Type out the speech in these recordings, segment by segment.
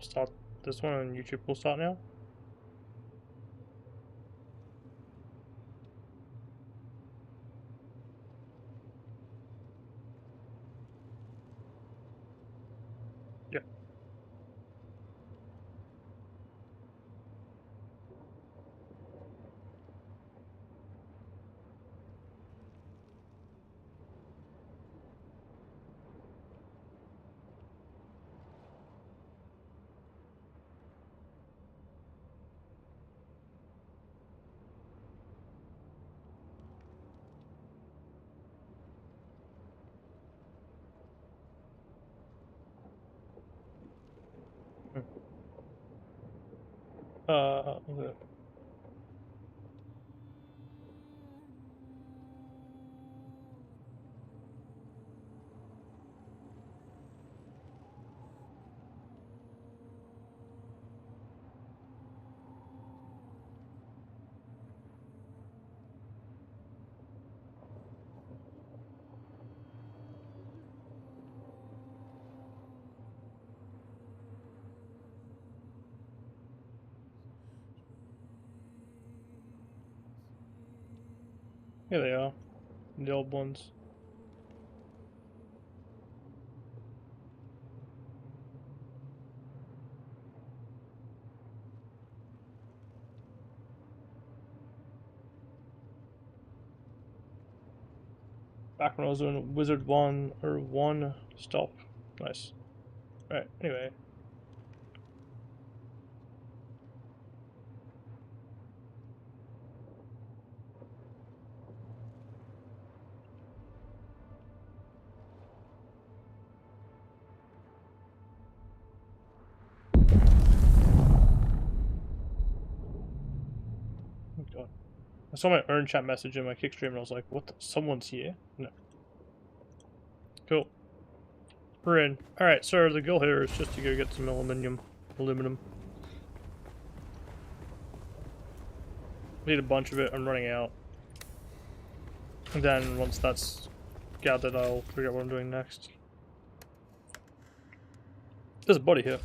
start this one and YouTube will start now. Yeah. Okay. Here they are, the old ones. Back when I was doing Wizard 1 or 1 stop. Nice. Right, anyway. Oh god. I saw my earn chat message in my kick stream and I was like, what the? Someone's here? No. Cool. We're in. Alright, so the goal here is just to go get some aluminum. Need a bunch of it, I'm running out. And then once that's gathered, I'll figure out what I'm doing next. There's a body here.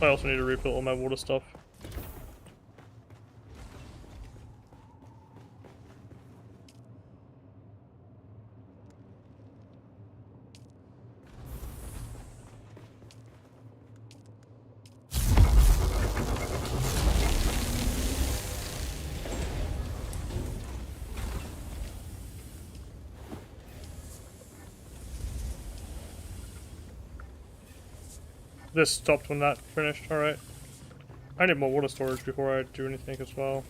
I also need to refill all my water stuff. This stopped when that finished, alright. I need more water storage before I do anything as well.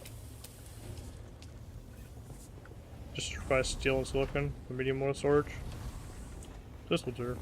Just try steel and silicon for medium water storage. This will do.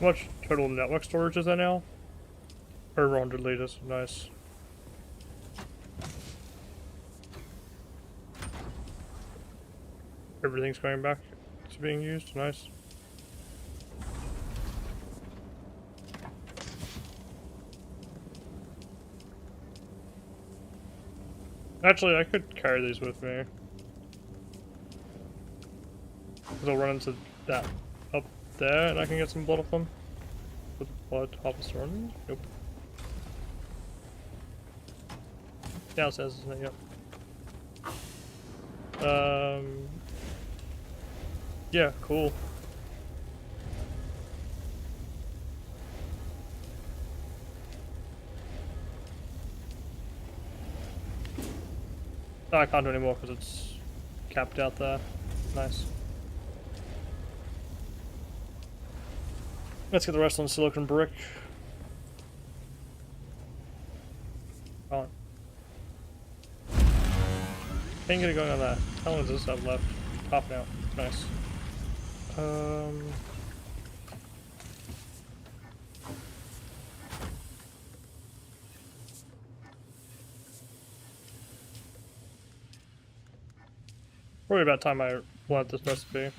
How much total network storage is that now? Over 100 liters, nice. Everything's going back to being used, nice. Actually, I could carry these with me. Because I'll run into that up there and I can get some blood off them. With blood harvester on? Nope. Downstairs, isn't it? Yep. Yeah, cool. Oh, I can't do any more because it's capped out there. Nice. Let's get the rest on silicon brick. On. Can't get it going on that. How long does this have left? Half an hour. Nice. Probably about time I learned this recipe.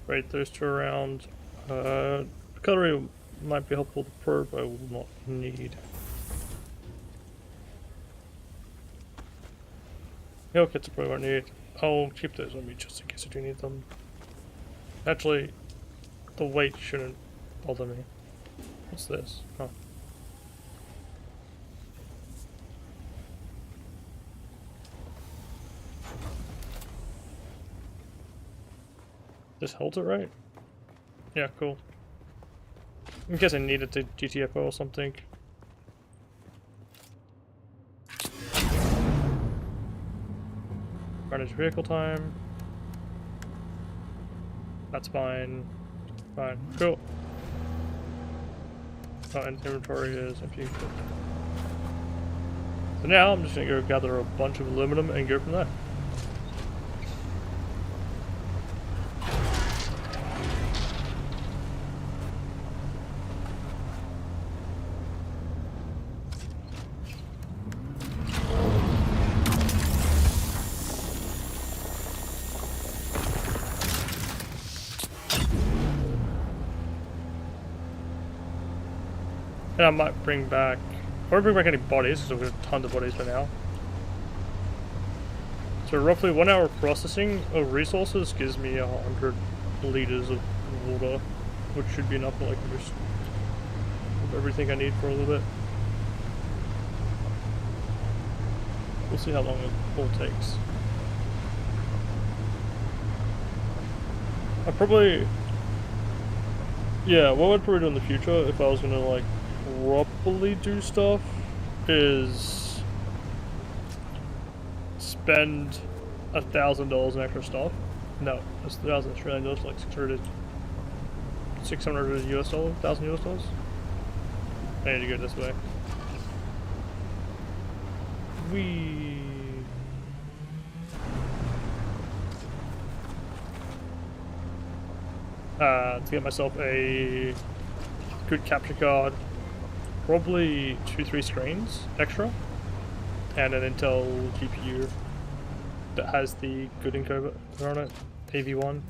Right, those two around. Cutlery might be helpful to probe, but I will not need. Hill kits I probably won't need. I'll keep those on me just in case I do need them. Actually, the weight shouldn't bother me. What's this? Oh. This holds it right? Yeah, cool. In case I needed to GTFO or something. Manage vehicle time. That's fine. Fine. Cool. Oh, and inventory is empty. So now I'm just gonna go gather a bunch of aluminum and go from there. And I might bring back, I won't bring back any bodies because we've got tons of bodies for now. So roughly 1 hour of processing of resources gives me 100 liters of water, which should be enough for like just everything I need for a little bit. We'll see how long it all takes. I probably, yeah, what I'd probably do in the future if I was gonna like properly do stuff is spend $1,000 in extra stuff. No, that's 1,000 Australian dollars, like 600 US dollars, 1,000 US dollars. I need to go this way. To get myself a good capture card, probably 2-3 screens extra, and an Intel GPU that has the good encoder on it, AV1.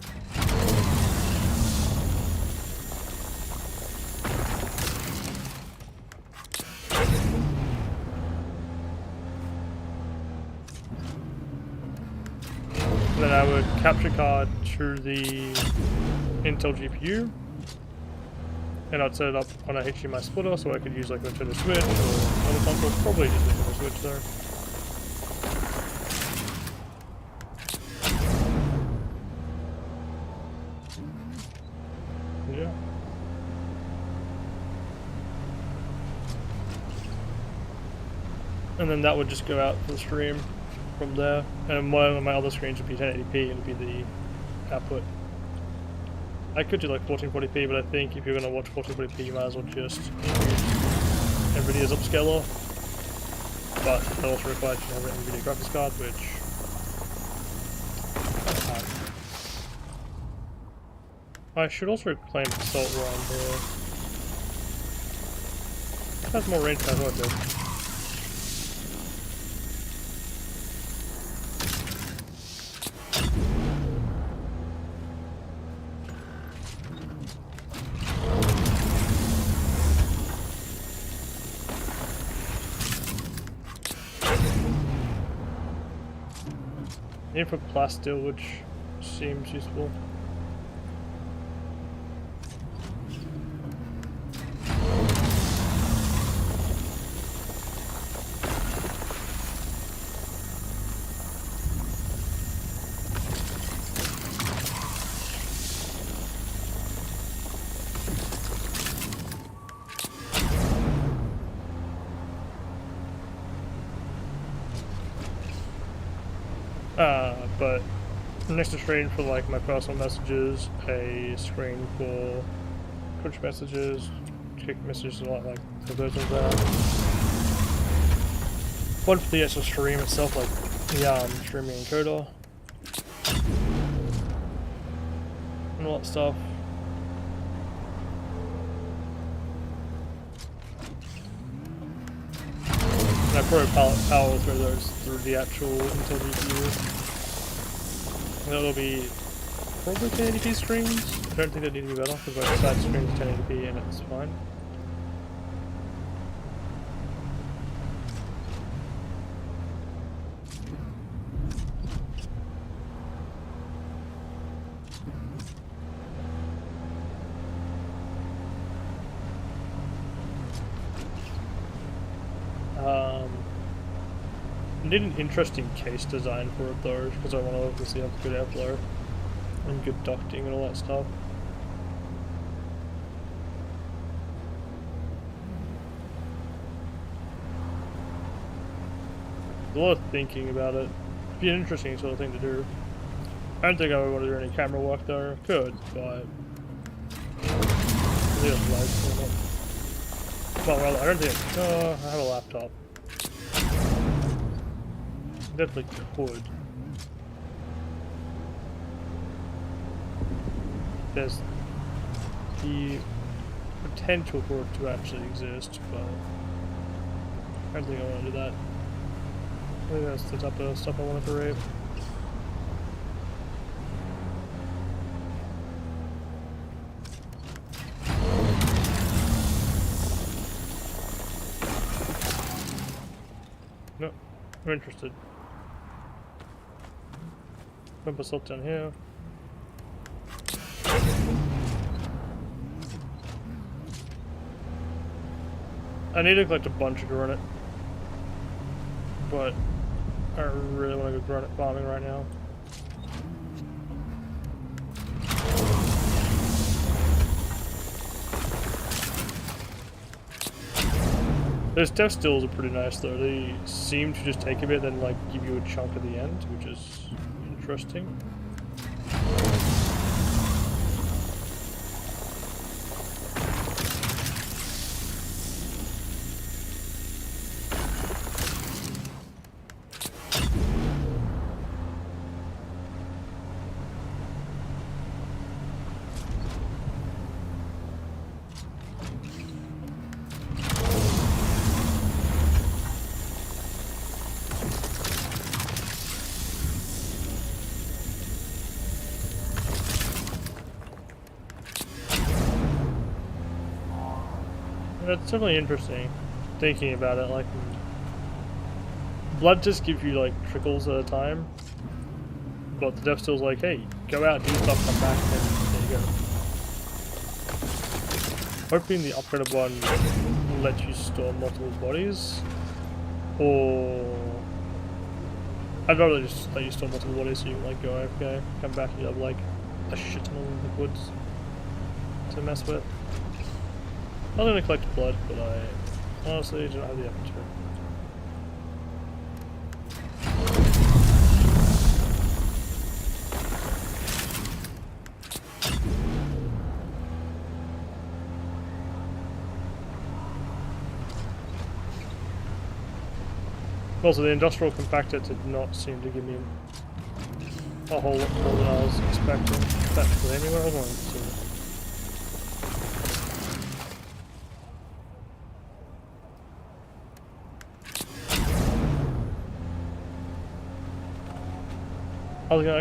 Then I would capture card to the Intel GPU, and I'd set it up on a HDMI splitter so I could use like a Nintendo Switch or other console. Probably just Nintendo Switch there. Yeah. And then that would just go out to the stream from there, and one of my other screens would be 1080p and would be the output. I could do like 1440p, but I think if you're going to watch 1440p, you might as well just use NVIDIA's upscaler. But that also requires you to have an NVIDIA graphics card, which I should also claim Assault around here. It has more range than I thought it did. Aim for plasteel, which seems useful. But next to screen for like my personal messages, a screen for Twitch messages, quick messages and like those ones there. One for the actual stream itself, like the streaming encoder and all that stuff. And I probably power through those through the actual Intel GPU. And that'll be probably 1080p screens. I don't think they need to be better because my side screen is 1080p and it's fine. I need an interesting case design for it though, because I want to obviously have good airflow and good ducting and all that stuff. There's a lot of thinking about it. It'd be an interesting sort of thing to do. I don't think I would want to do any camera work though. Could, but well, I don't think I have a laptop. Definitely could. There's the potential for it to actually exist, but I don't think I want to do that. I think that's the type of stuff I want to create. No, I'm interested. Pump myself down here. I need to collect a bunch of granite, but I don't really want to go granite farming right now. Those death stills are pretty nice though. They seem to just take a bit, then like give you a chunk at the end, which is interesting. That's definitely interesting, thinking about it, like, blood just gives you, like, trickles at a time, but the death still's like, hey, go out, do stuff, come back, and there you go. Hoping the upgraded one lets you store multiple bodies, or I'd rather just let you store multiple bodies so you can, like, go AFK, come back and you have, like, a shit ton of liquids to mess with. I'm gonna collect blood, but I honestly don't have the effort to. Also, the industrial compactor did not seem to give me a whole lot more than I was expecting. That's anywhere I was going to.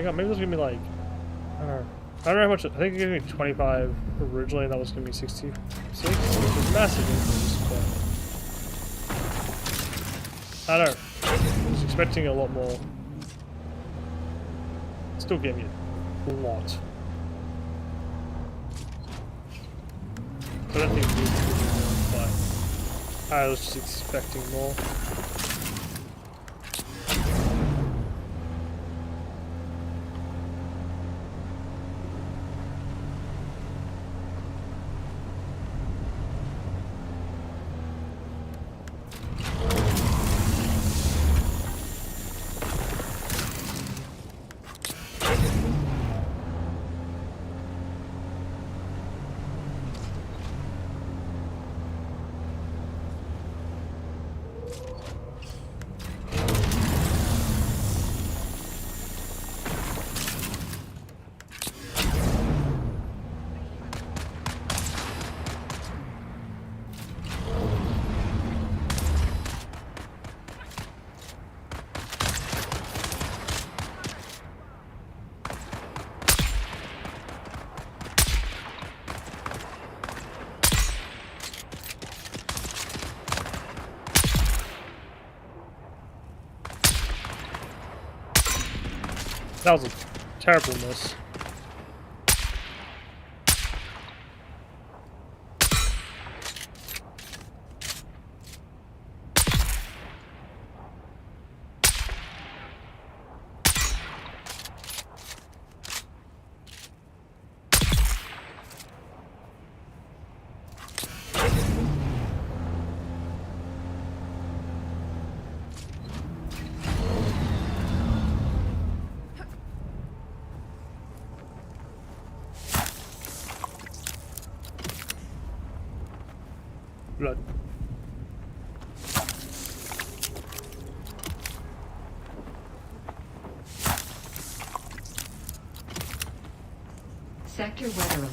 Maybe it was gonna be like, I don't know how much. I think it gave me 25 originally, and that was gonna be 66, which is a massive increase. But I don't know. I was expecting a lot more. Still gave me a lot. So I don't think it was more, but I was just expecting more. That was a terrible miss. Blood. Sector weather alert.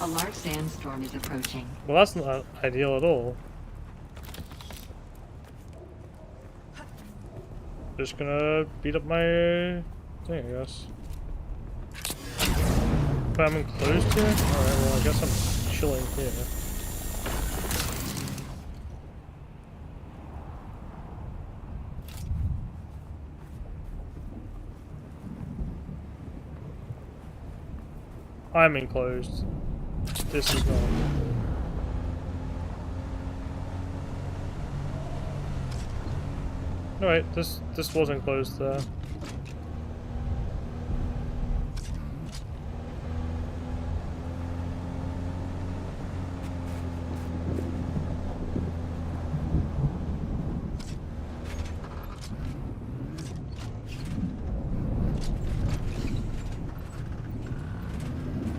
A large sandstorm is approaching. Well, that's not ideal at all. Just gonna beat up my thing, I guess. But I'm enclosed here? Alright, well, I guess I'm chilling here. I'm enclosed. This is not. No wait, this was enclosed there.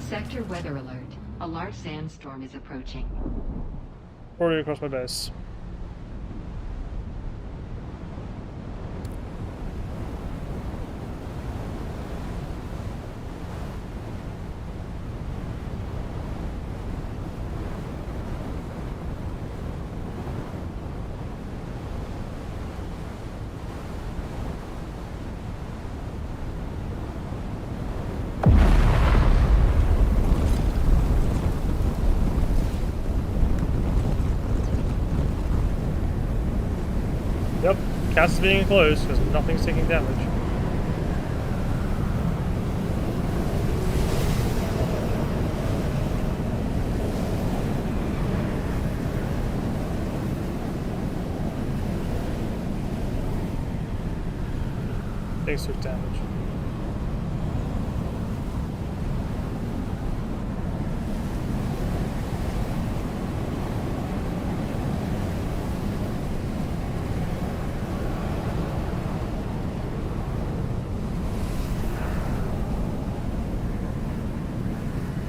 Sector weather alert. A large sandstorm is approaching. Already across my base. Yep, cast is being enclosed because nothing's taking damage. Things took damage.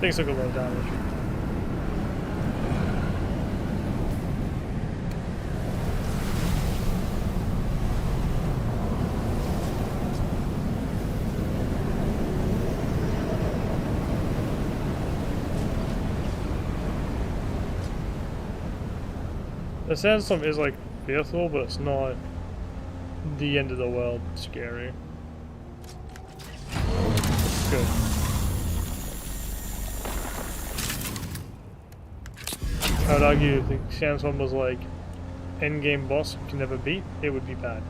Things took a lot of damage. The sandstorm is like fearful, but it's not the end of the world scary. Good. I would argue if the sandstorm was like endgame boss you can never beat, it would be bad.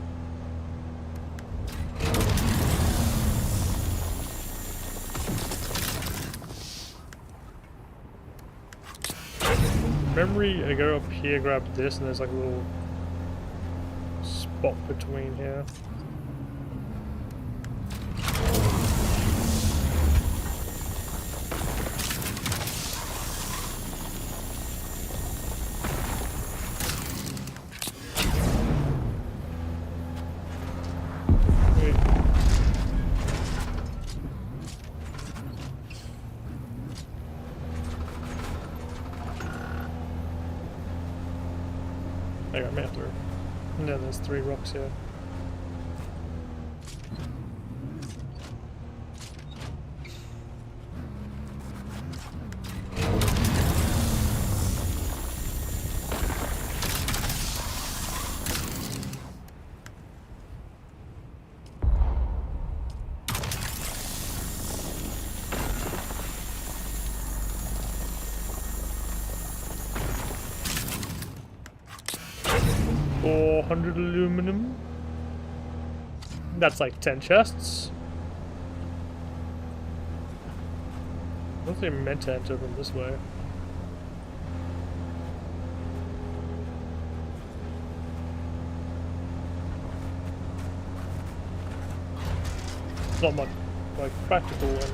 Memory, I go up here, grab this, and there's like a little spot between here. I got map through. And then there's 3 rocks here. $400 aluminum. That's like 10 chests. I don't think I meant to enter from this way. It's not much like practical and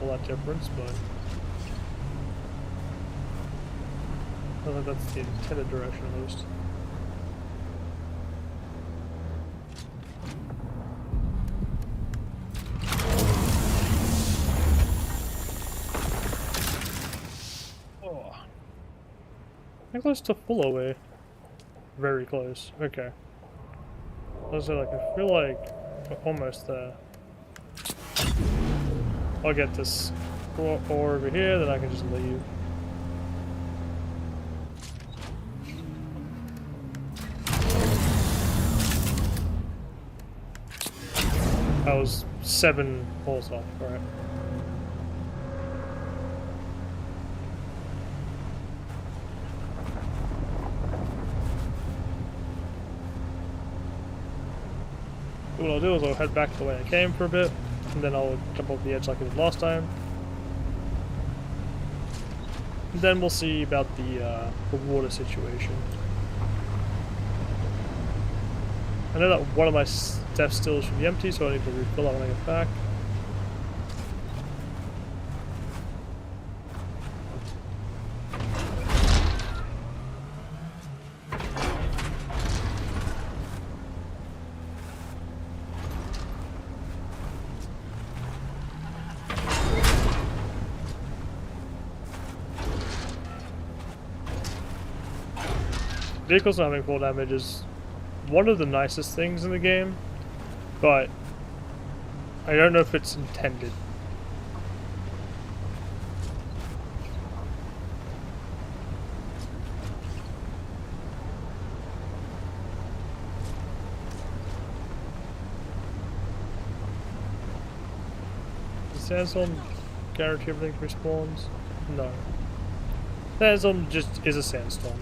all that difference, but I think that's the intended direction at least. Oh, how close to full away? Very close. Okay. I was like, I feel like we're almost there. I'll get this ore over here, then I can just leave. I was 7 holes off, right? What I'll do is I'll head back the way I came for a bit, and then I'll jump off the edge like I did last time. And then we'll see about the water situation. I know that one of my step stills should be empty, so I need to refill that when I get back. Vehicles not having full damage is one of the nicest things in the game, but I don't know if it's intended. Does Sandstorm guarantee everything respawns? No. Sandstorm just is a sandstorm.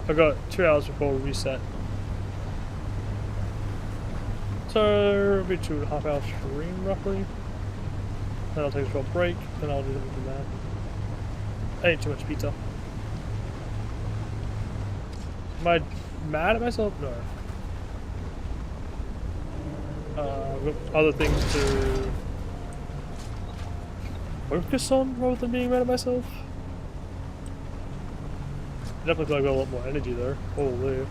I got 2 hours before reset. So it'll be 2.5 hour stream roughly. Then I'll take a short break, then I'll do something from there. I ate too much pizza. Am I mad at myself? No. I've got other things to focus on rather than being mad at myself. Definitely feel like I got a lot more energy there. Holy. I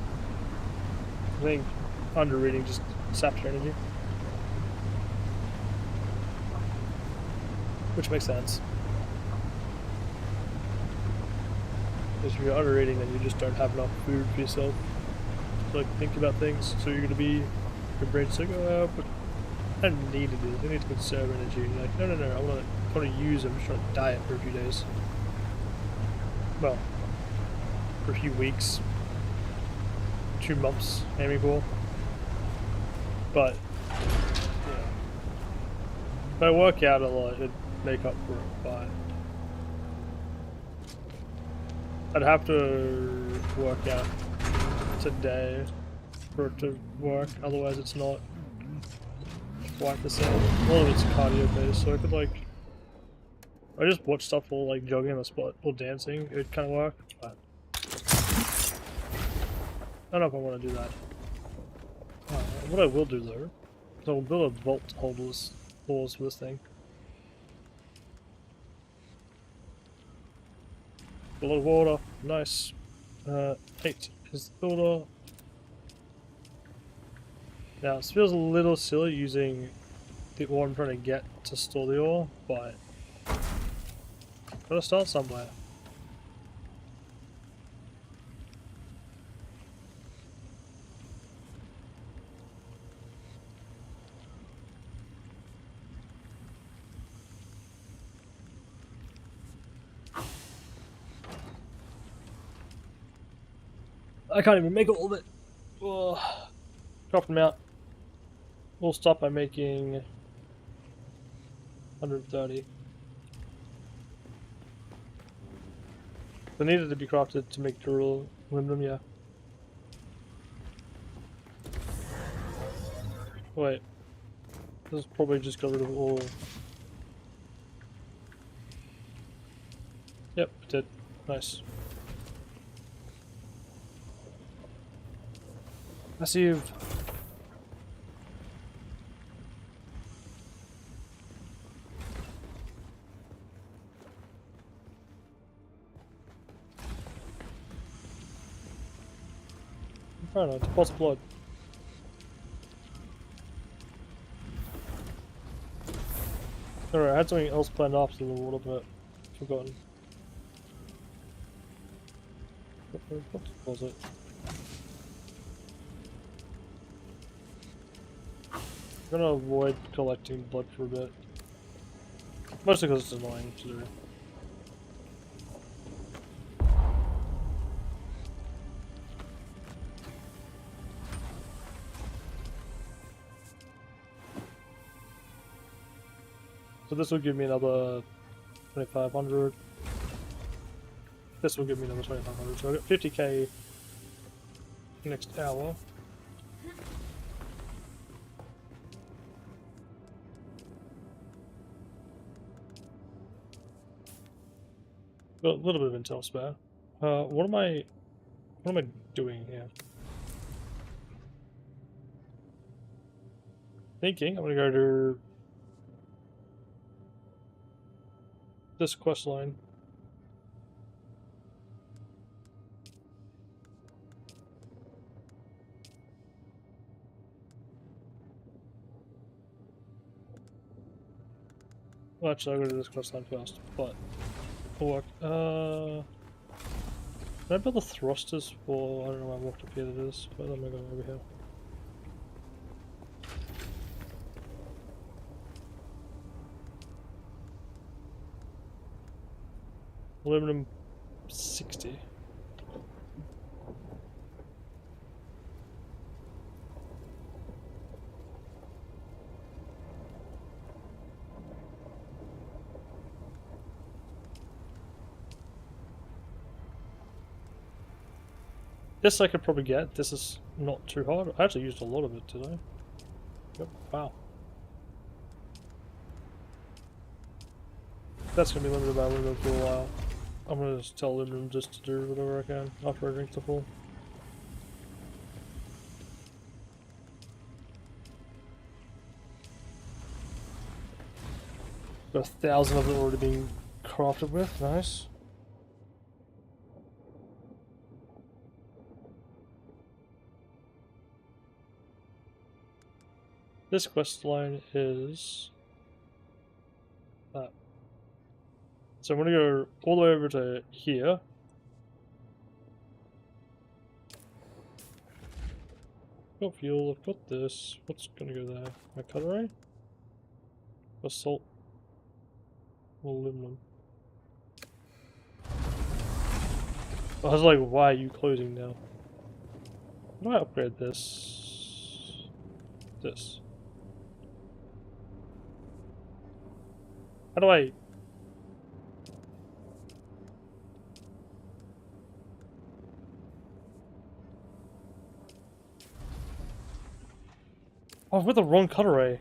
think underreading just saps your energy. Which makes sense. Because if you're underreading, then you just don't have enough food for yourself to like think about things. So you're gonna be, your brain's like, oh, but I don't need to do this. I need to conserve energy. You're like, no, I wanna use them. I'm just trying to diet for a few days. Well, for a few weeks, 2 months, aiming for. But yeah, if I work out a lot, it'd make up for it. But I'd have to work out today for it to work. Otherwise, it's not quite the same. All of it's cardio based, so I could like, I just watch stuff while like jogging on the spot or dancing. It'd kind of work. But I don't know if I want to do that. What I will do though, is I will build a vault to hold doors for this thing. A lot of water, nice. 8 is the builder. Now it feels a little silly using the ore I'm trying to get to store the ore, but gotta start somewhere. I can't even make all of it. Ugh. Drop them out. We'll stop by making 130. They needed to be crafted to make durable aluminum, yeah. Wait. This is probably just got rid of all. Yep, it did. Nice. Massive. I don't know, deposit blood. Alright, I had something else planned after the water, but forgotten. What was it? I'm gonna avoid collecting blood for a bit. Mostly because it's annoying to do. So this will give me another 2,500. This will give me another 2,500. So I got 50k next hour. Got a little bit of intel spare. What am I doing here? Thinking I'm gonna go to this quest line. Well, actually, I'll go to this quest line first, but it'll work. Can I build the thrusters for? I don't know why I walked up here. That is, but I'm gonna go over here. Aluminum 60. This I could probably get. This is not too hard. I actually used a lot of it today. Yep. Wow. That's gonna be limited by aluminum for a while. I'm gonna just tell aluminum just to do whatever I can after I drink the full. Got 1,000 of it already being crafted with. Nice. This quest line is that. So I'm gonna go all the way over to here. Got fuel, I've got this. What's gonna go there? My cutlery? Assault. Aluminum. I was like, why are you closing now? How do I upgrade this? This. How do I... Oh, I've got the wrong cut array.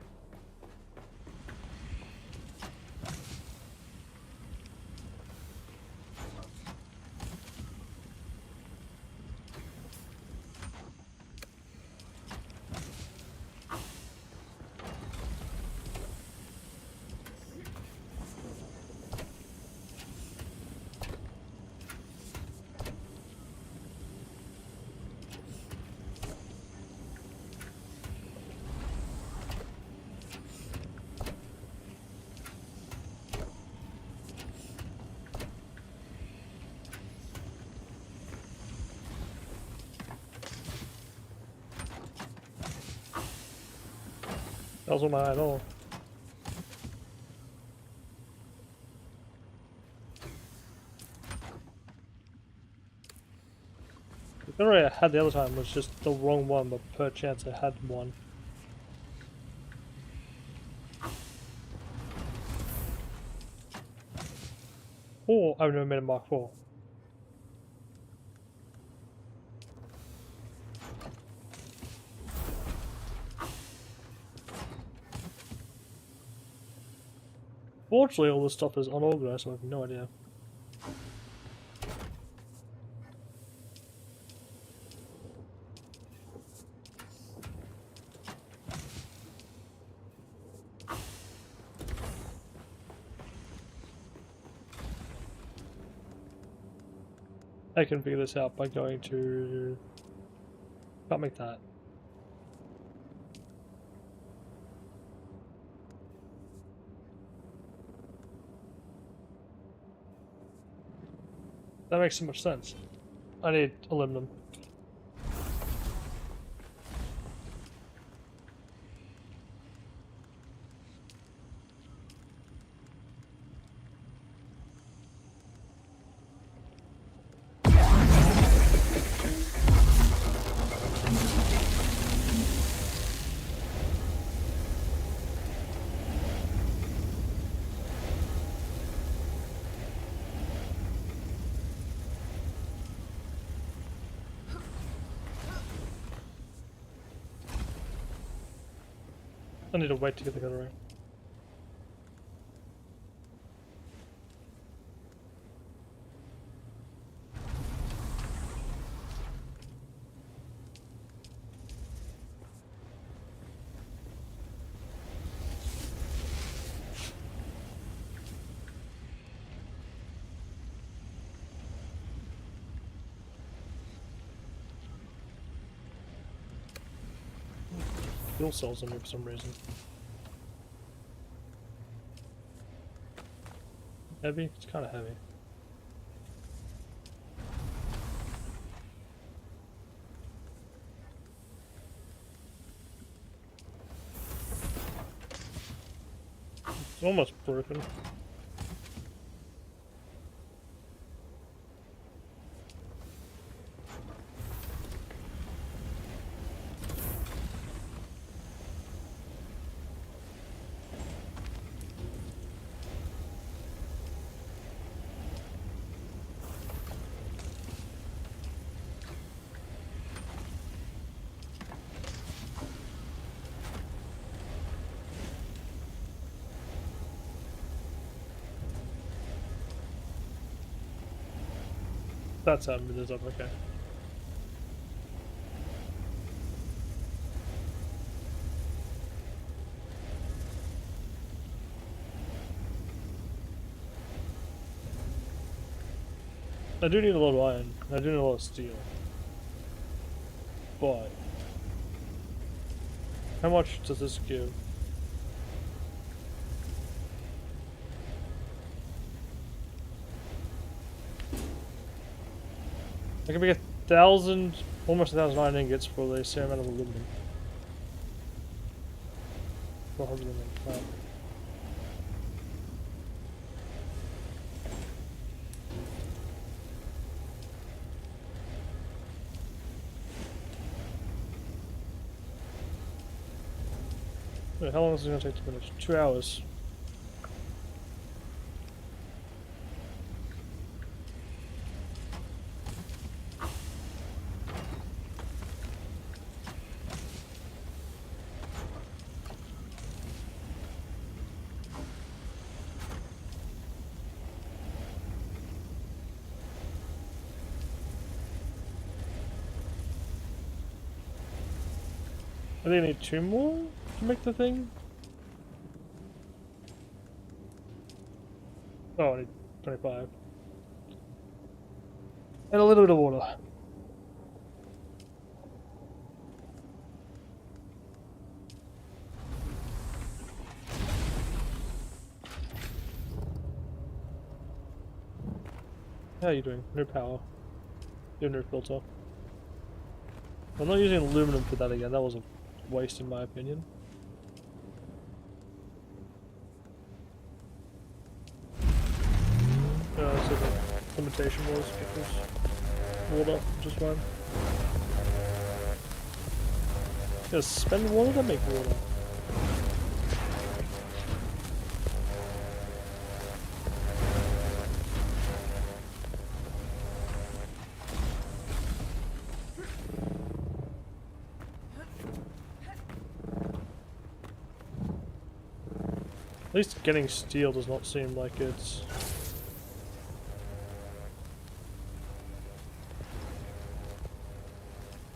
That was on my at all. The cut array I had the other time was just the wrong one, but per chance I had one. Or I've never made a Mark IV. Fortunately, all this stuff is unorganized, so I have no idea. I can figure this out by going to... Can't make that. That makes so much sense. I need aluminum. I need to wait to get the gun right. Fuel cells on me for some reason. Heavy? It's kind of heavy. It's almost broken. That's how it is up, okay. I do need a lot of iron. I do need a lot of steel. But how much does this give? I can make 1,000, almost 1,000 iron ingots for the same amount of aluminum. 400 aluminum. Wow. Wait, how long is it going to take to finish? 2 hours. I think I need 2 more to make the thing. Oh, I need 25. And a little bit of water. How are you doing? No power. You have no filter. I'm not using aluminum for that again. That was a waste in my opinion. So the limitation was because water, which is fine. Yeah, spend water to make water. At least getting steel does not seem like it's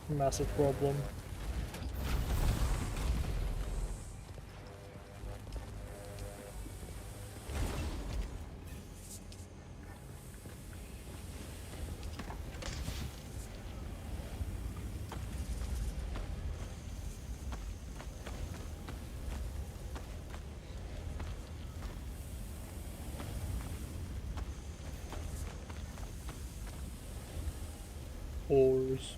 a massive problem. Ores.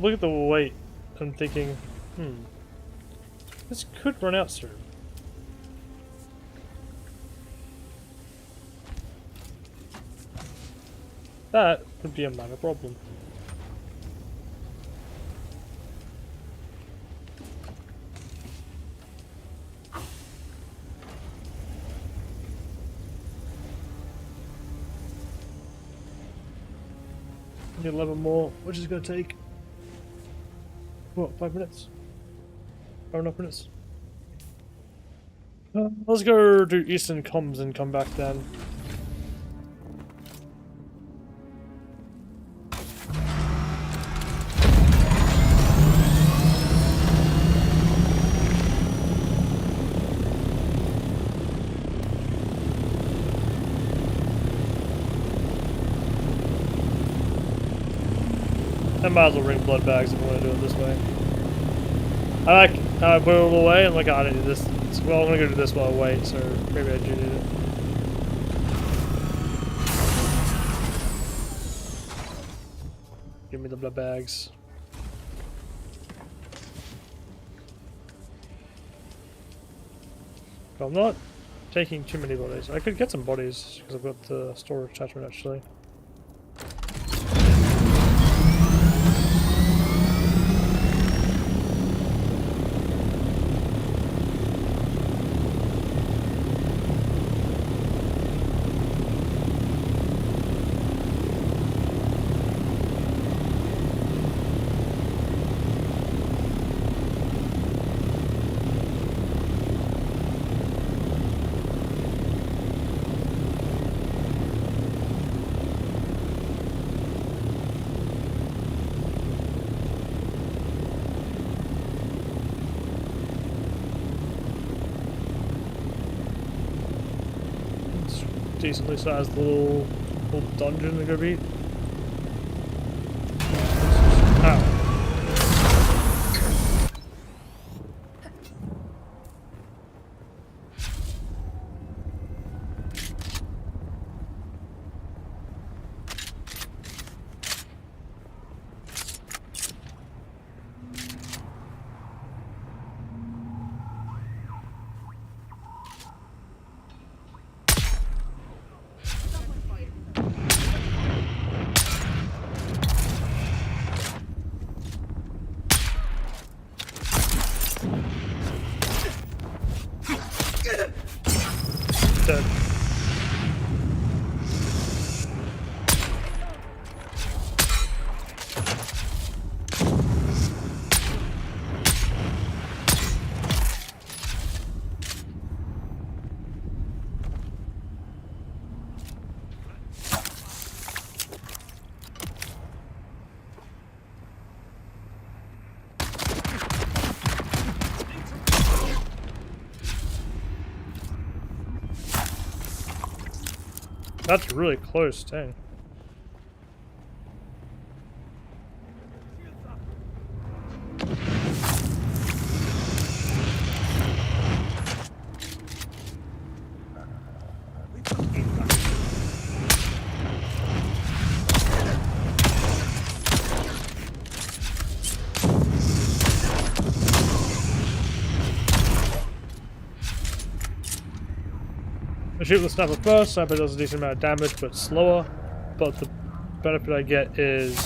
Look at the weight. I'm thinking, this could run out soon. That would be a minor problem. Need 11 more, which is going to take, what, 5 minutes? 5.5 minutes. Let's go do Eastern Comms and come back then. I might as well bring blood bags if I want to do it this way. I like how I put it all away and like, I don't do this. Well, I'm gonna go do this while I wait, so maybe I do need it. Give me the blood bags. But I'm not taking too many bodies. I could get some bodies because I've got the storage attachment actually. Decently sized little dungeon to go beat. Ow. Dead. That's really close, dang. I shoot the sniper first. Sniper does a decent amount of damage, but slower. But the benefit I get is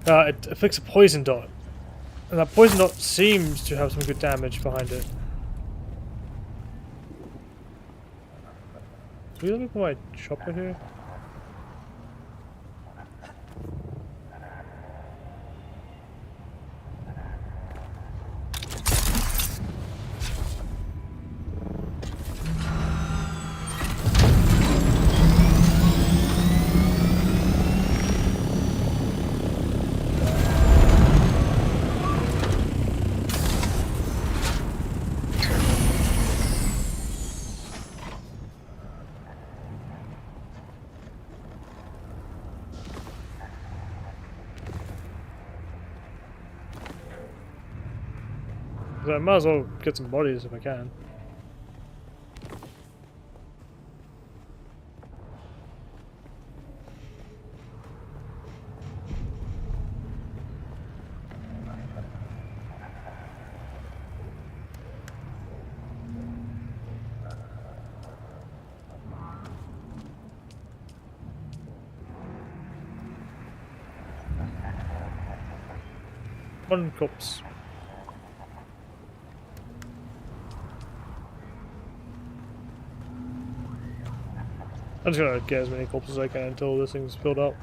it afflicts a poison dot, and that poison dot seems to have some good damage behind it. Do we look at my chopper here? I might as well get some bodies if I can. One corpse. I'm just gonna get as many corpses as I can until this thing's filled up.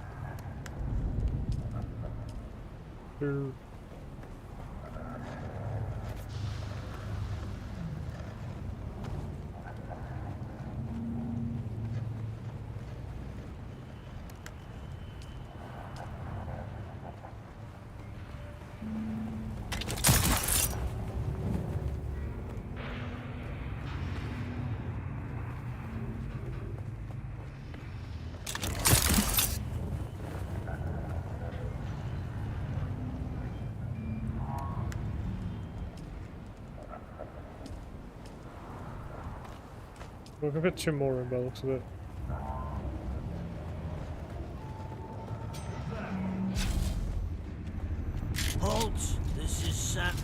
We can fit 2 more in by the looks of it. Halt! This is Sam.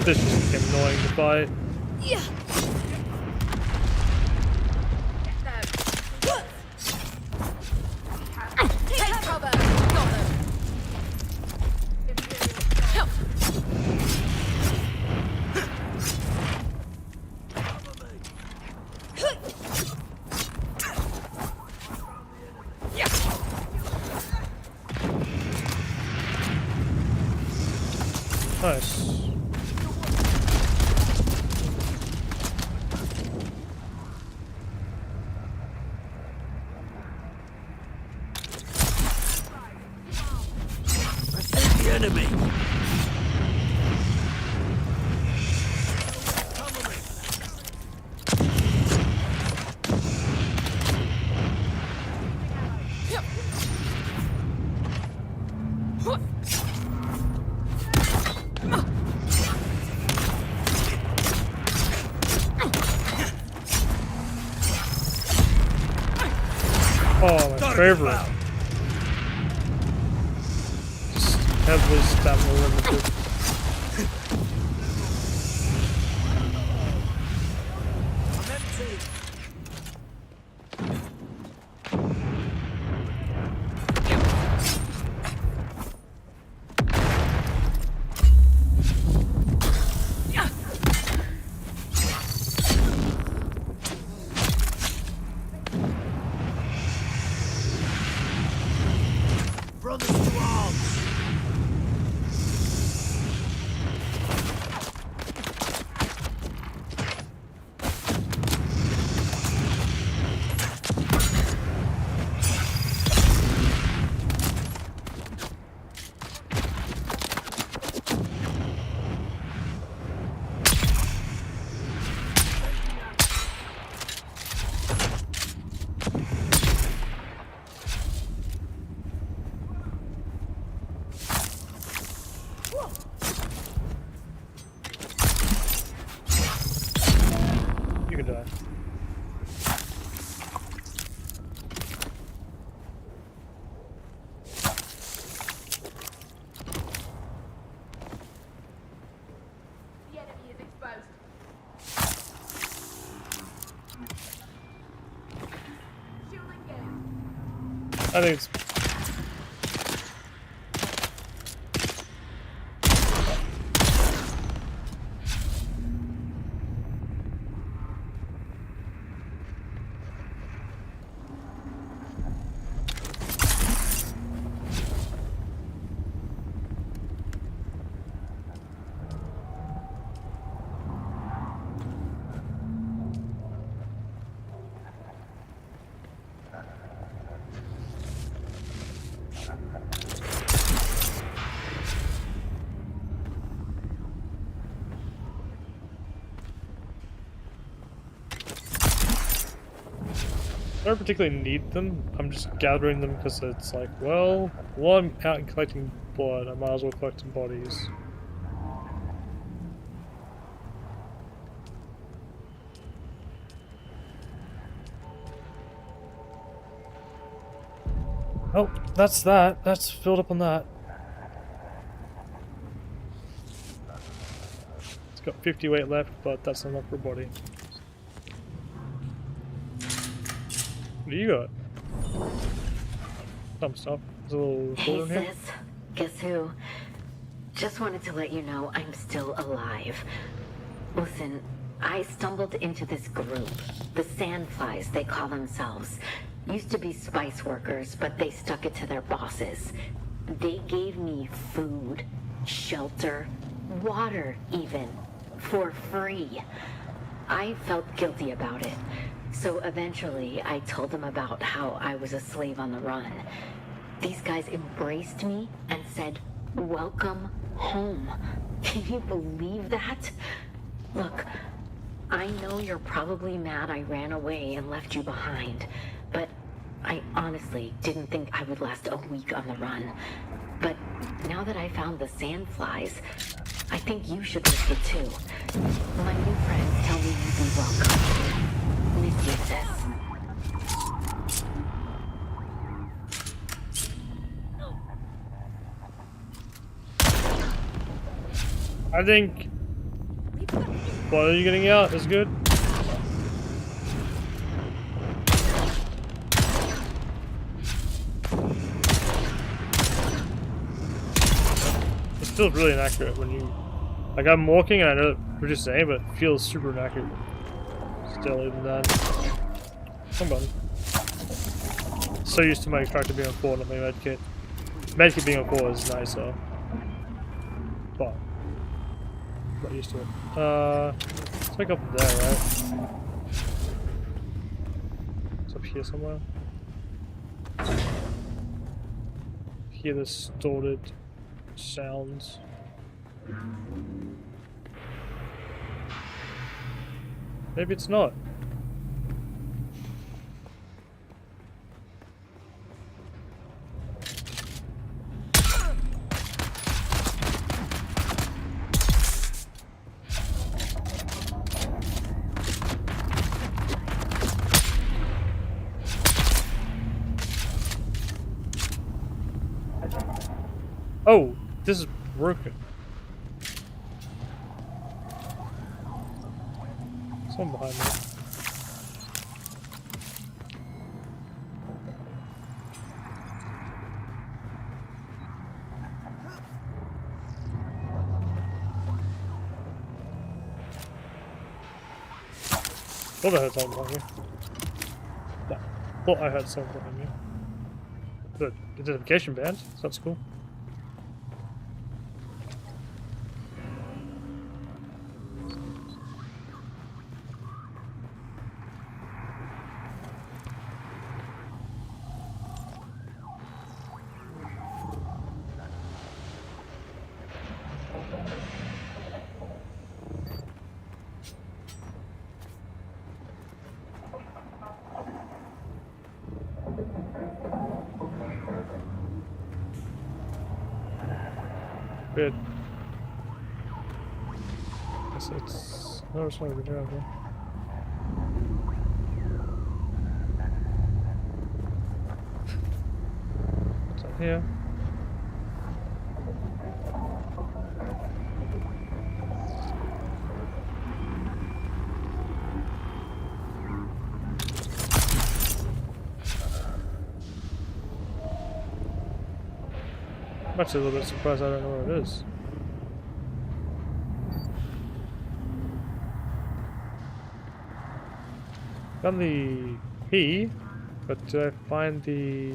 This just became annoying to fight. Nice. Enemy. Oh, my favorite. Just heavily stamina limited. I'm empty. Brothers to arms. I think it's I don't particularly need them. I'm just gathering them because it's like, well, while I'm out and collecting blood, I might as well collect some bodies. Oh, that's that. That's filled up on that. It's got 50 weight left, but that's enough for a body. What do you got? Some stuff. There's a little Hey folder in here. sis, guess who? Just wanted to let you know I'm still alive. Listen, I stumbled into this group, the Sandflies they call themselves. Used to be spice workers, but they stuck it to their bosses. They gave me food, shelter, water even, for free. I felt guilty about it. So eventually, I told them about how I was a slave on the run. These guys embraced me and said, "Welcome home." Can you believe that? Look, I know you're probably mad I ran away and left you behind, but I honestly didn't think I would last a week on the run. But now that I found the Sandflies, I think you should risk it too. My new friends tell me you'd be welcome. Miss you, sis. I think what are you getting out is good. It feels really inaccurate when you like I'm walking and I know what you're saying, but it feels super inaccurate. Still even then. Come on. So used to my character being on 4, not my medkit. Medkit being on 4 is nice though. But not used to it. It's like up there, right? It's up here somewhere. Hear the distorted sounds. Maybe it's not. Oh, this is broken. Someone behind me. Thought I heard someone behind me. No, thought I heard someone behind me. The identification band, so that's cool. Good. Guess it's no, it's not over there. What's up here? I'm actually a little bit surprised I don't know where it is. Found the key, but did I find the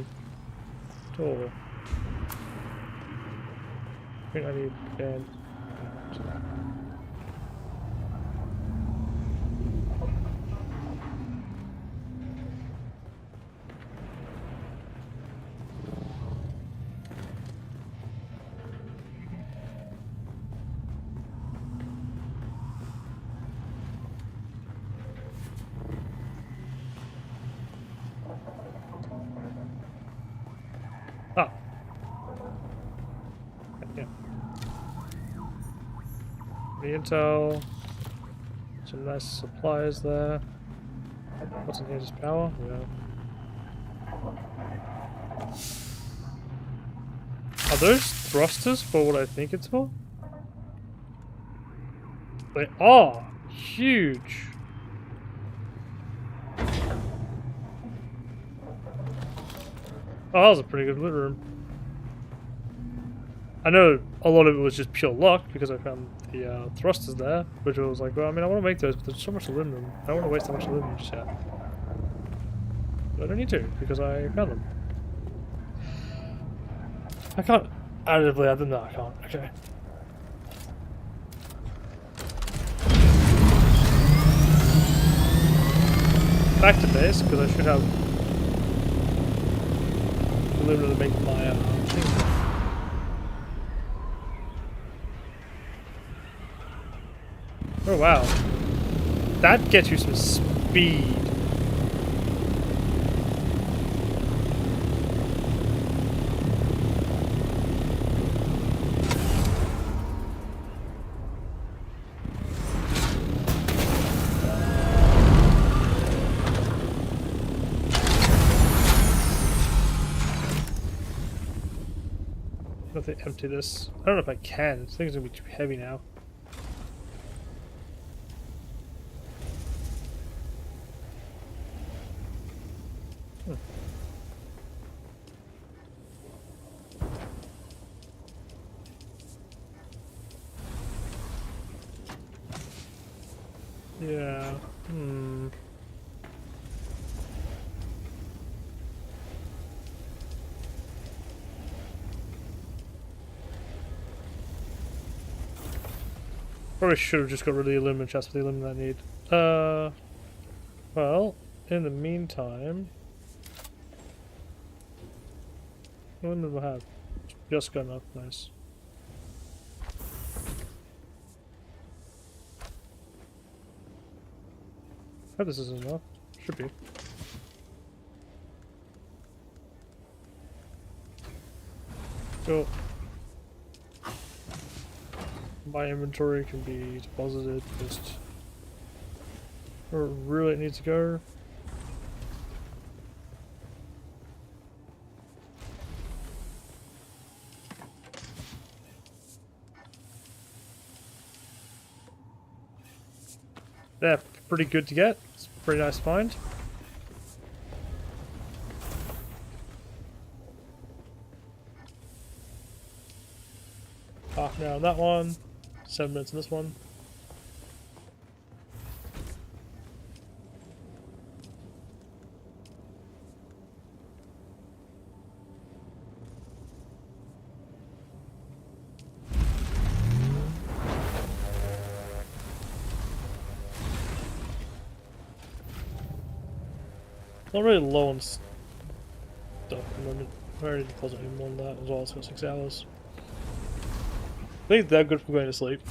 door? I think I need band. Ah. Yeah. The intel. Some nice supplies there. What's in here? Just power? Yeah. Are those thrusters for what I think it's for? They are huge. Oh, that was a pretty good loot room. I know a lot of it was just pure luck because I found the thrusters there, which I was like, well, I mean, I want to make those, but there's so much aluminum. I don't want to waste that much aluminum just yet. But I don't need to because I found them. I can't additively add them. No, I can't. Okay. Back to base because I should have aluminum to make my thing. Oh wow, that gets you some speed. I have to empty this. I don't know if I can. This thing's gonna be too heavy now. Yeah. Probably should have just got rid of the aluminum chest with the aluminum I need. Well, in the meantime, what aluminum do I have? Just got enough. Nice. I hope this is enough. Should be. Cool. My inventory can be deposited just where really it needs to go. Yeah, pretty good to get. It's a pretty nice find. Half an hour on that one. 7 minutes in this one. Not really low on stuff at the moment. I already deposited any more than that as well. It's got 6 hours. I think it's that good for going to sleep.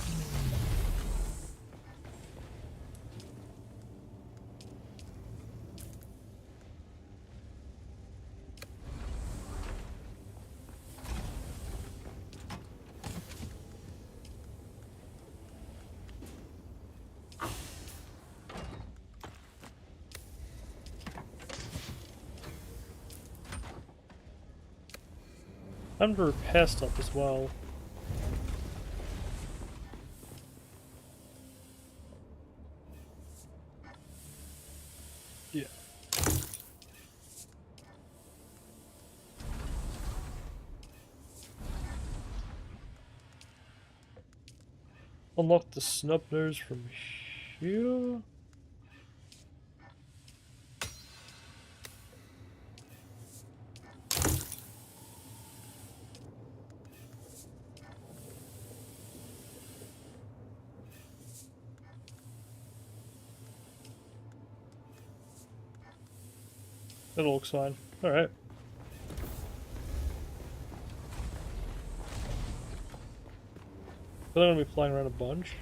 I'm to repair stuff as well. Yeah. Unlock the snub nose from here. It all looks fine. Alright. They're gonna be flying around a bunch.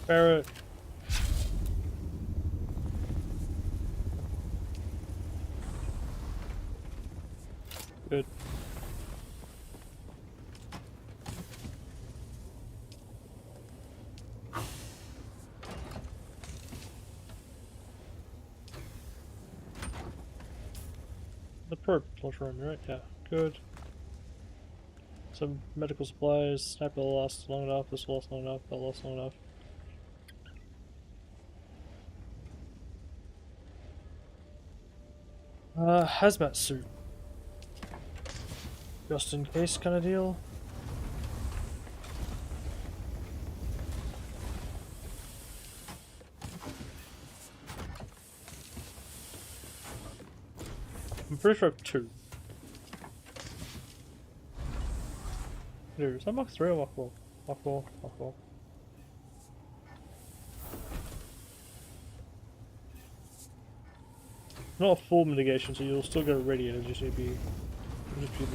Barrett. Good. The probe launcher room, right? Yeah, good. Some medical supplies. Sniper will last long enough. This will last long enough. That'll last long enough. Hazmat suit. Just in case kind of deal. I'm pretty sure I have 2. Dude, is that Mach 3 or Mach 4? Mach 4, Mach 4. Not a full mitigation, so you'll still get radiated, just need to be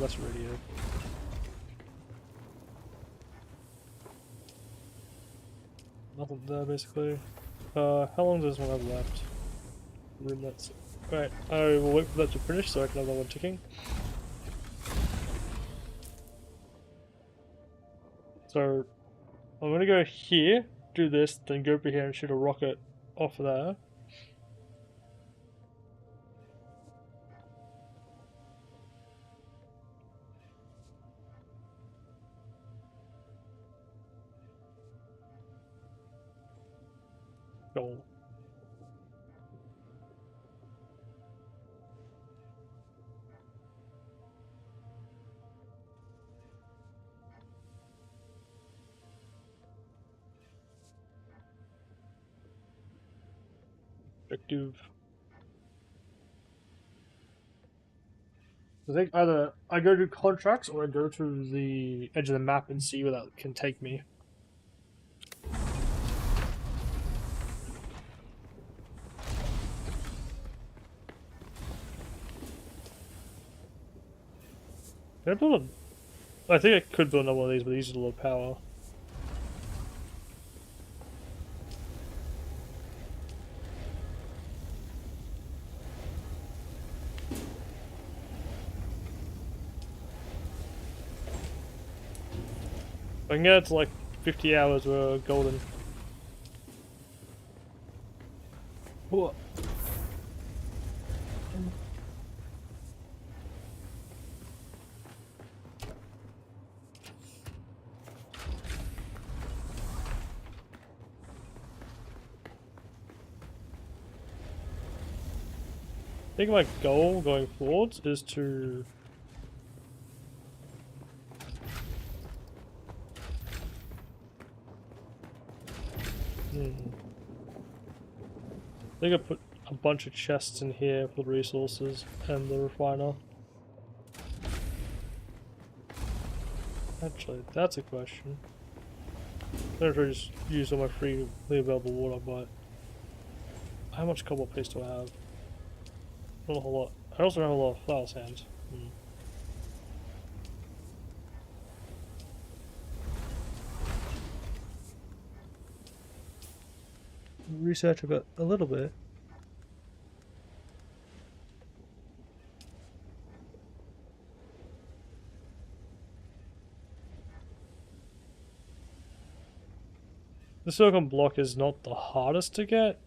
less radiated. Nothing there basically. How long does this one have left? Room that's right. I will wait for that to finish so I can have that one ticking. So I'm gonna go here, do this, then go over here and shoot a rocket off there. Go. Objective. I think either I go to contracts or I go to the edge of the map and see where that can take me. Can I build a... I think I could build another one of these, but these are a lot of power. If I can get it to like 50 hours, we're golden. What? I think my goal going forwards is to I think I put a bunch of chests in here for the resources and the refiner. Actually, that's a question. I don't know if I just use all my freely available water, but how much cobalt paste do I have? Not a whole lot. I also have a lot of flower sand. Research about a little bit. The silicon block is not the hardest to get.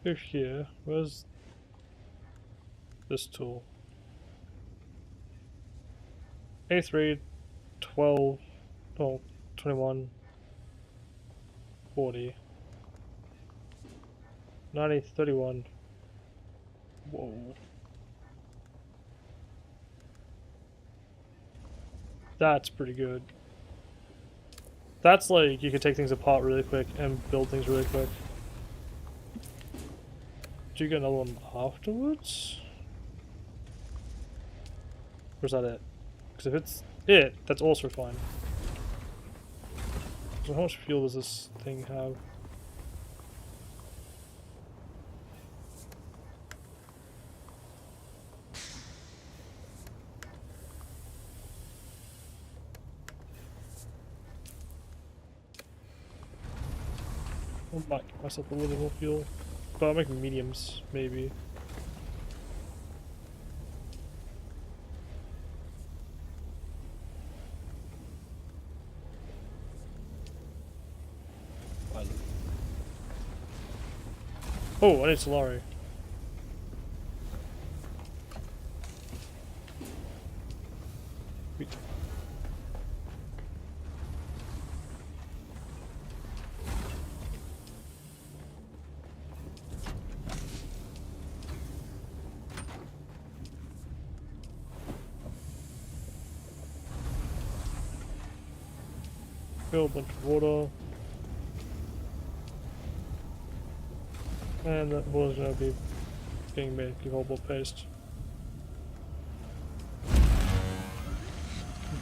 go here. Where's this tool? A3, 12, oh, 21, 40, 90, 31. Whoa. That's pretty good. That's like, you can take things apart really quick and build things really quick. Do you get another one afterwards? Or is that it? Because if it's it, that's also fine. So how much fuel does this thing have? I might give myself a little more fuel. But I'll make mediums, maybe. Oh, I need Solari. Sweet. Fill a bunch of water. And that water's gonna be being made into cardboard paste.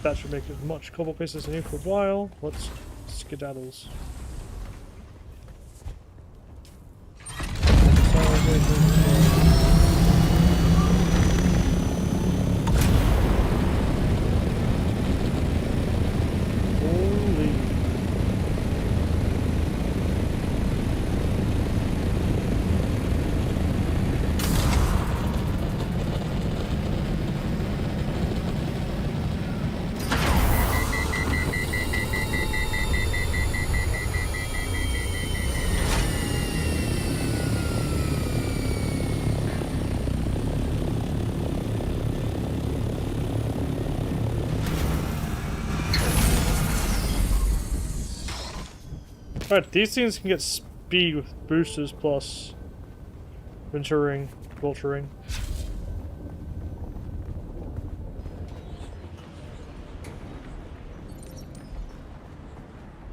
That should make as much cardboard paste as I need for a while. Let's skedaddles. Holy. Alright, these things can get speed with boosters plus venturing, vulturing.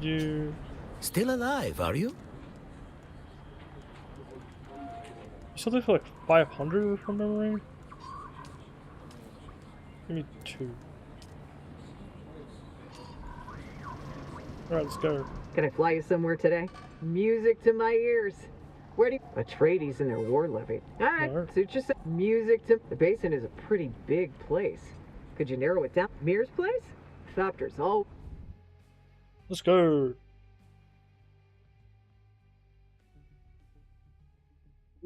You Still alive, are you? something for like 500 from memory? Give me 2. Alright, let's go. Can I fly you somewhere today? Music to my ears. Where do you... Atreides and their war levy. Alright, Alright. suit yourself. Music to... The basin is a pretty big place. Could you narrow it down? Mir's place? Thopters. Oh, Let's go.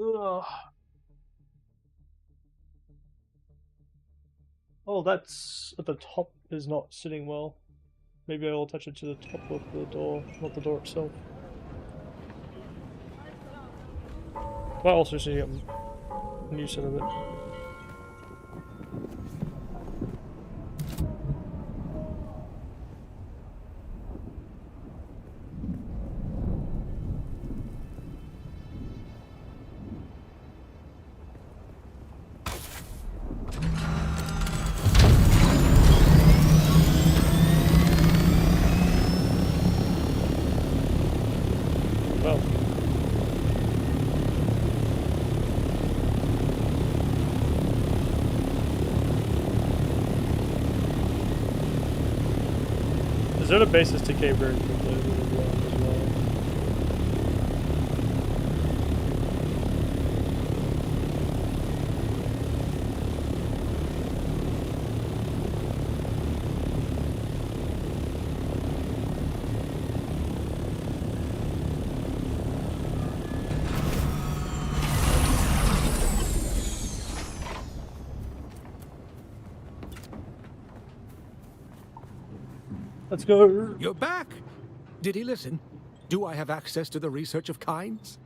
Ugh. Oh, that's at the top is not sitting well. Maybe I'll attach it to the top of the door, not the door itself. But also just need to get a new set of it. Well. Zeta bases decay very quickly with the ground as well. Let's go. You're back! Did he listen? Do I have access to the research of kinds?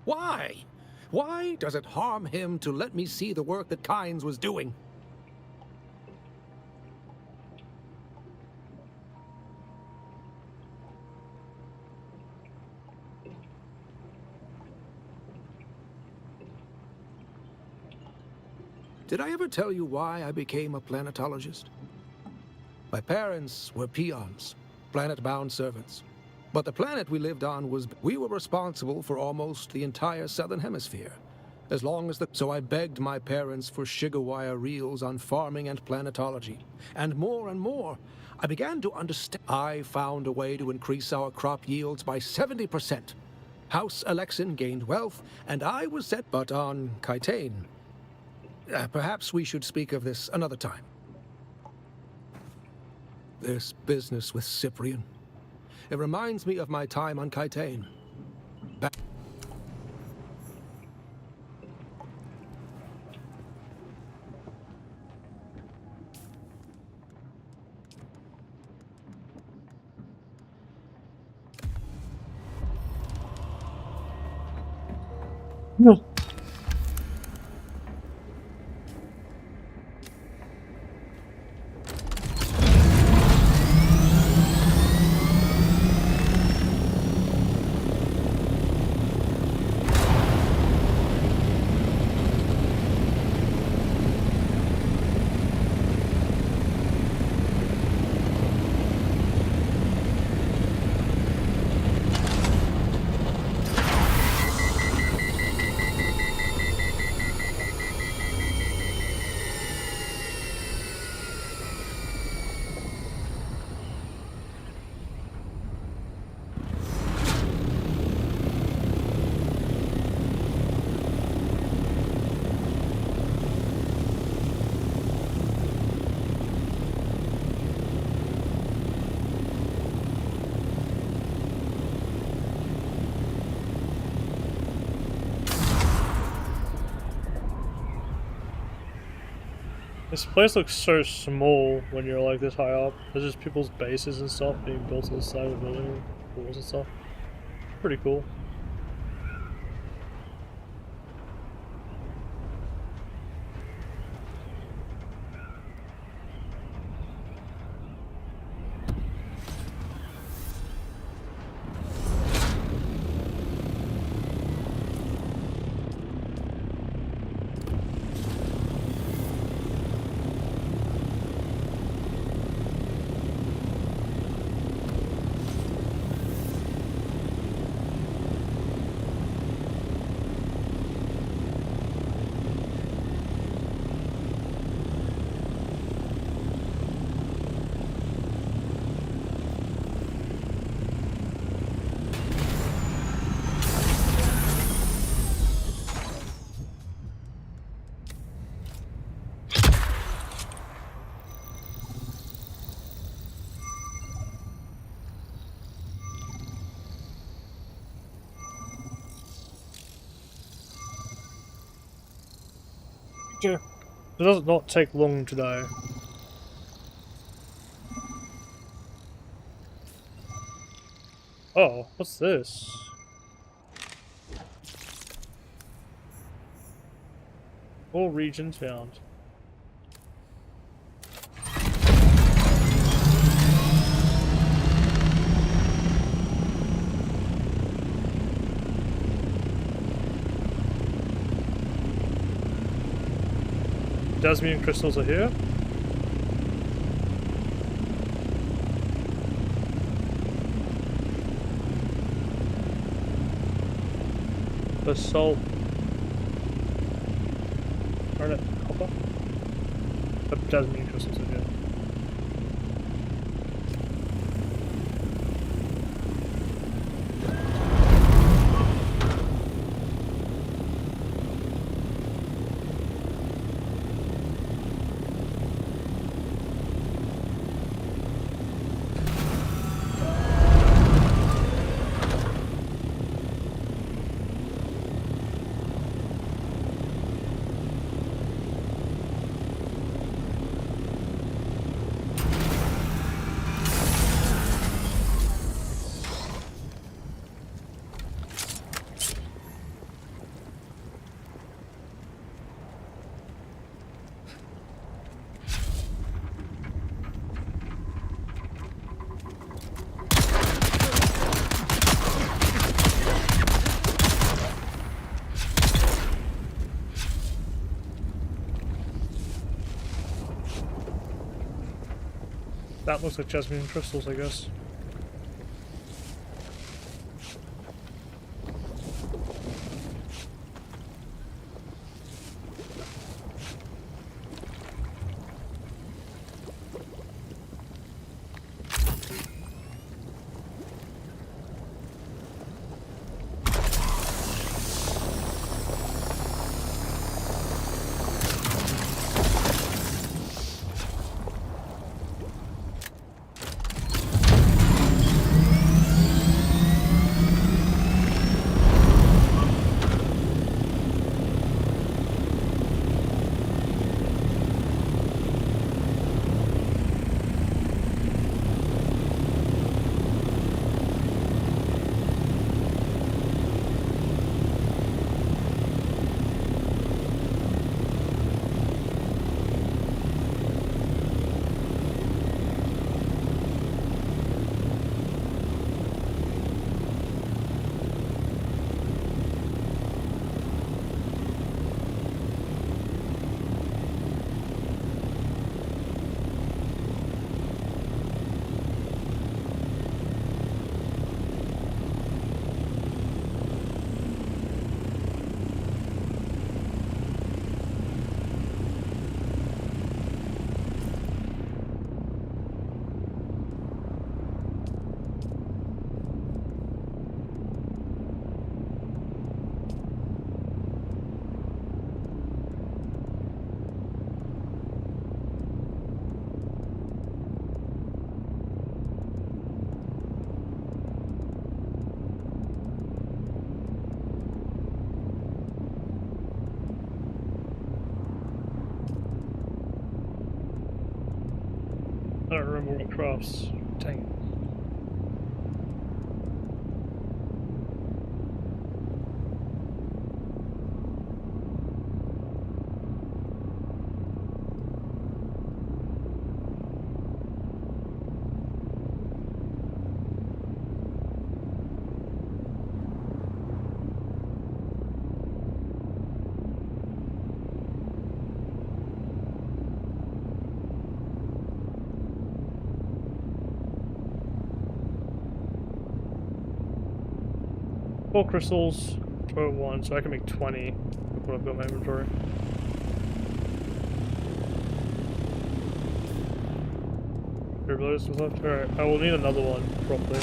Why? Why does it harm him to let me see the work that Kynes was doing? Did I ever tell you why I became a planetologist? My parents were peons, planet-bound servants. But the planet we lived on we were responsible for almost the entire southern hemisphere. So I begged my parents for sugar wire reels on farming and planetology. And more, I began to understand. I found a way to increase our crop yields by 70%. House Alexin gained wealth, and I was set but on Kitane. Perhaps we should speak of this another time. This business with Cyprian. It reminds me of my time on Kitane. No. This place looks so small when you're like this high up. There's just people's bases and stuff being built on the side of the building, walls and stuff. Pretty cool. It does not take long today. Oh, what's this? All regions found. Jasmine crystals are here. Basalt. Garnet, copper. But Jasmine crystals are here. That looks like jasmine crystals, I guess. I don't remember what crafts. Dang it. Four crystals, 1, so I can make 20 with what I've got in my inventory. Reloads was left. Alright, I will need another one, probably.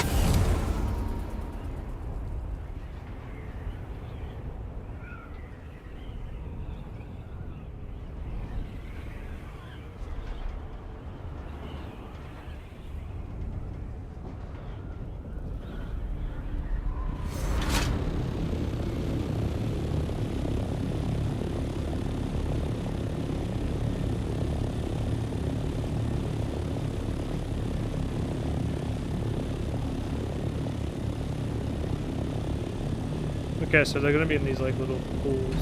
Okay, so they're gonna be in these like little pools.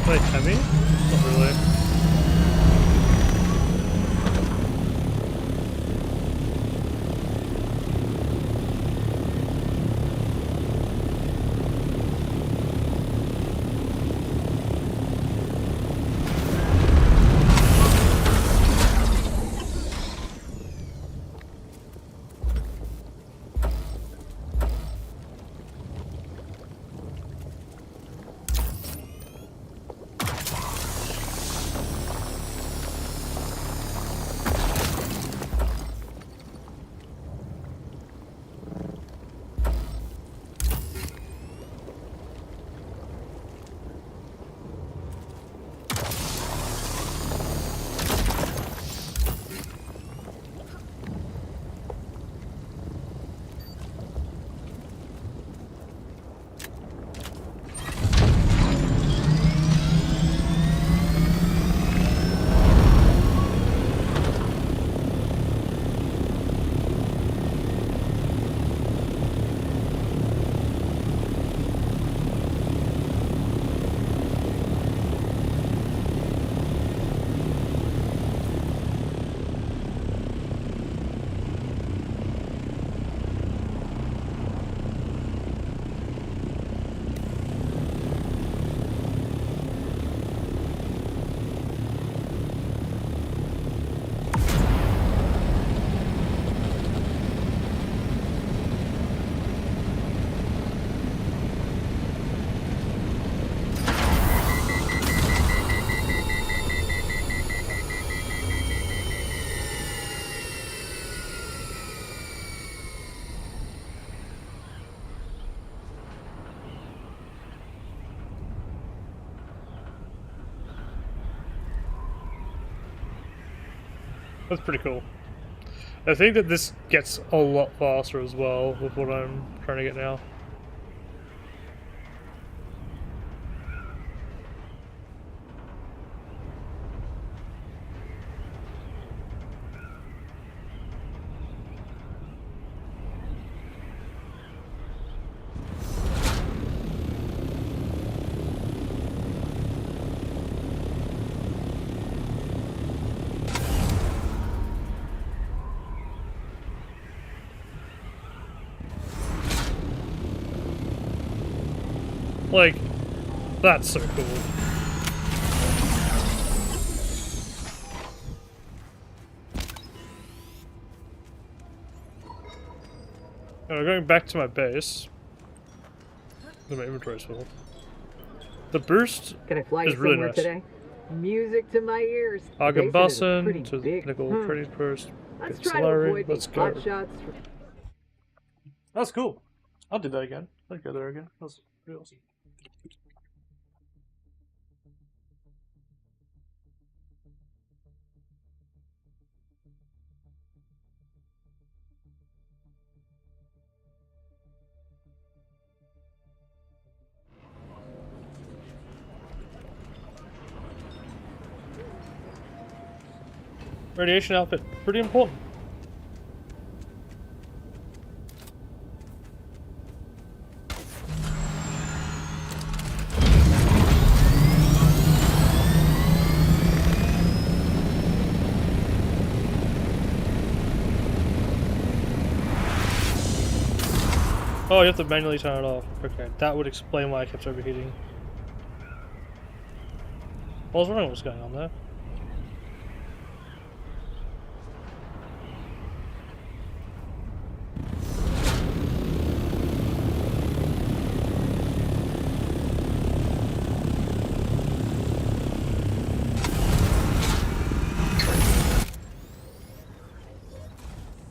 Are they heavy? Not really. That's pretty cool. I think that this gets a lot faster as well with what I'm trying to get now. Like, that's so cool. Now, going back to my base. My inventory's full. The boost Can I fly is you really somewhere nice. today? Music to my ears. The Hagen basin is a Bussin pretty to big- Pinnacle Trading Post. Let's Get try to Solari. avoid Let's these go. hot shots. That's cool. I'll do that again. I'll go there again. That's pretty awesome. Radiation outfit, pretty important. Oh, you have to manually turn it off. Okay, that would explain why I kept overheating. I was wondering what's going on there.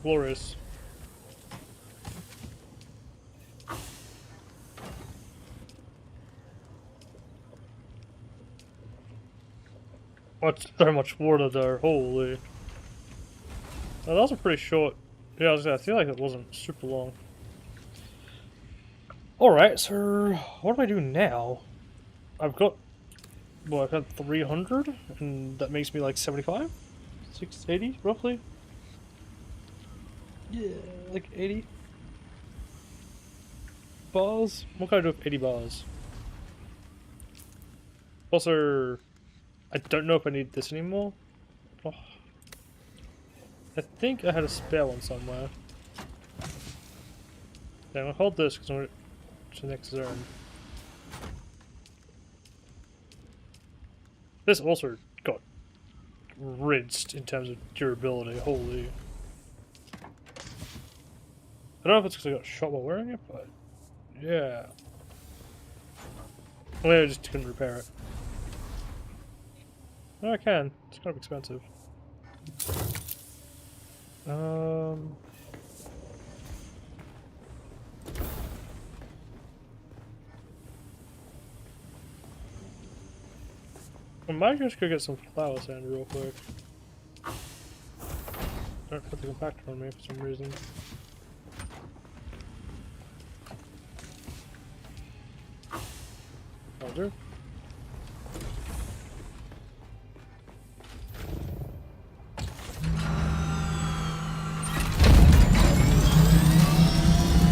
Glorious. What's so much water there? Holy. Oh, that was a pretty short. Yeah, I feel like it wasn't super long. Alright, so what do I do now? I've got. Well, I've had 300, and that makes me like 75? 680, roughly? Yeah, like 80 bars? What can I do with 80 bars? Also, I don't know if I need this anymore. Oh, I think I had a spare one somewhere. Yeah, I'm gonna hold this because I'm going to the next zone. This also got rinsed in terms of durability. Holy. I don't know if it's because I got shot while wearing it, but yeah. Maybe I just couldn't repair it. No, I can. It's kind of expensive. I might just go get some flower sand real quick. Don't put the compactor on me for some reason. I'll do.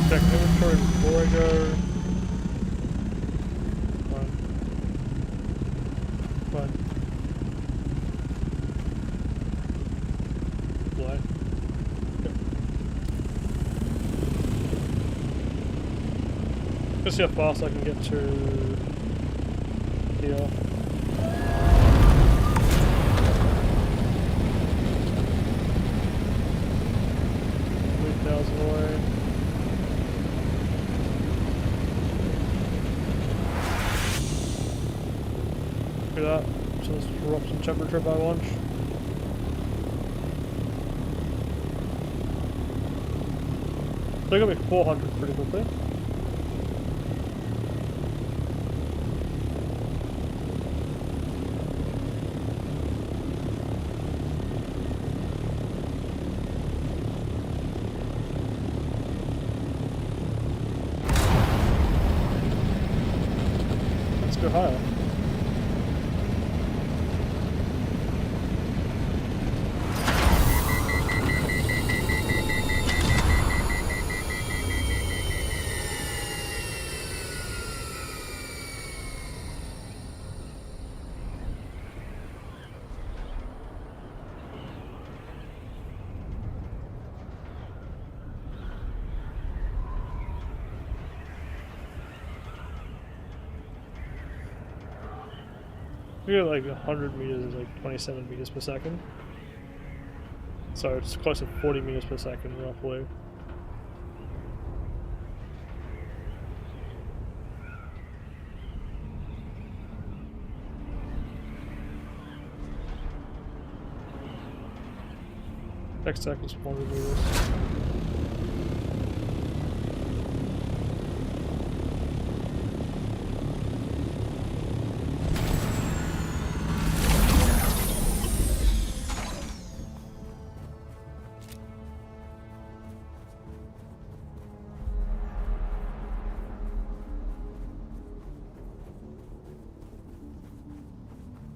Check inventory before I go. Fine. Fine. Fly. Yep. Let's see how fast I can get to here. 3,000 away. Look at that. So let's drop some temperature by lunch. They're gonna be 400 pretty quickly. We get like 100 meters is like 27 meters per second. So it's close to 40 meters per second roughly. Next second is 400 meters.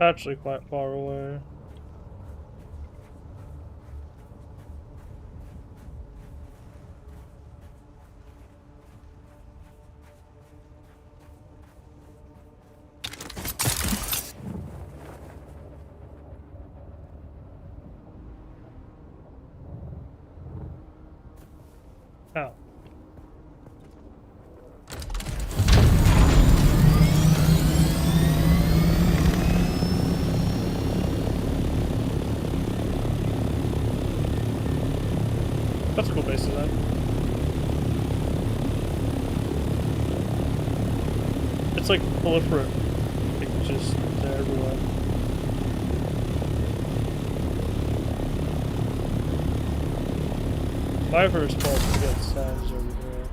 Actually quite far away. Ow. That's a cool base design. It's like proliferate. It's just they're everywhere. My first spot to get sands over here.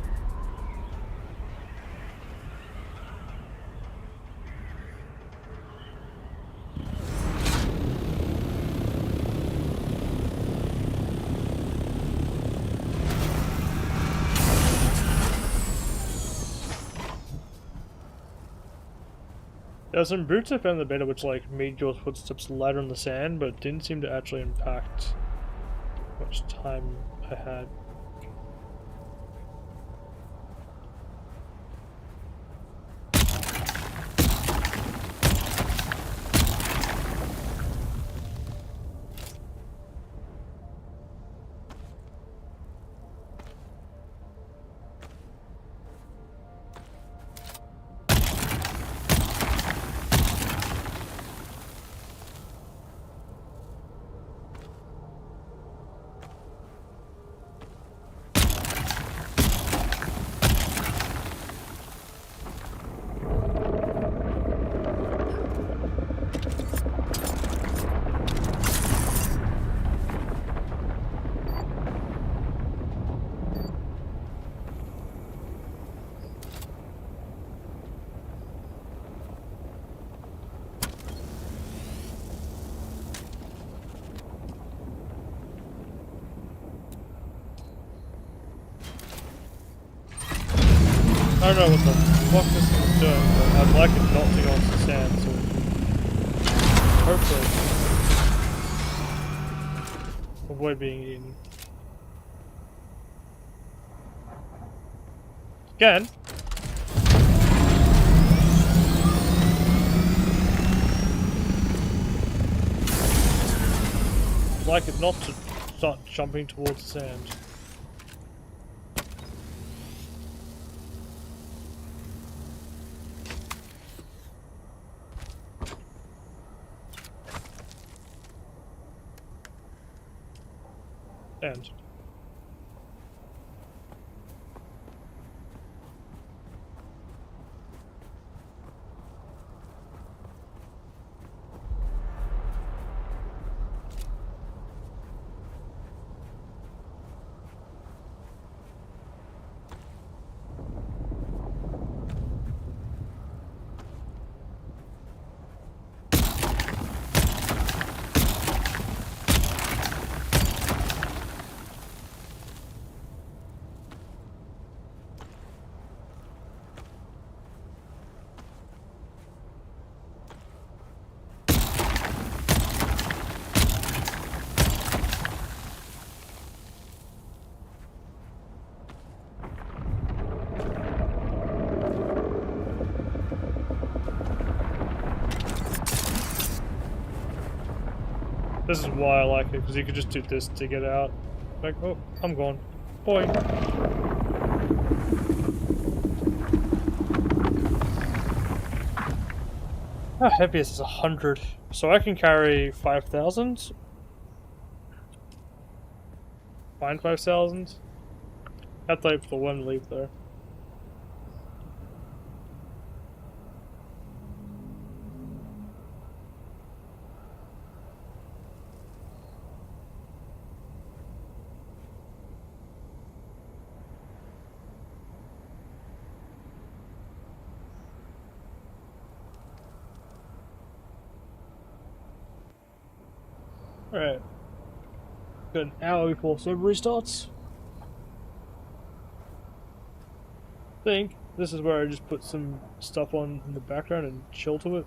There are some brutes I found in the beta which like made your footsteps lighter on the sand, but didn't seem to actually impact how much time I had. I don't know what the fuck this thing is doing, but I'd like it not to go onto the sand, so hopefully avoid being eaten. Again? I'd like it not to start jumping towards the sand. And this is why I like it, because you could just do this to get out. Like, oh, I'm gone. Boy. How heavy is this? 100. So I can carry 5,000. Find 5,000. Have to wait for one leave though. Alright. Got an hour before server restarts. I think this is where I just put some stuff on in the background and chill to it.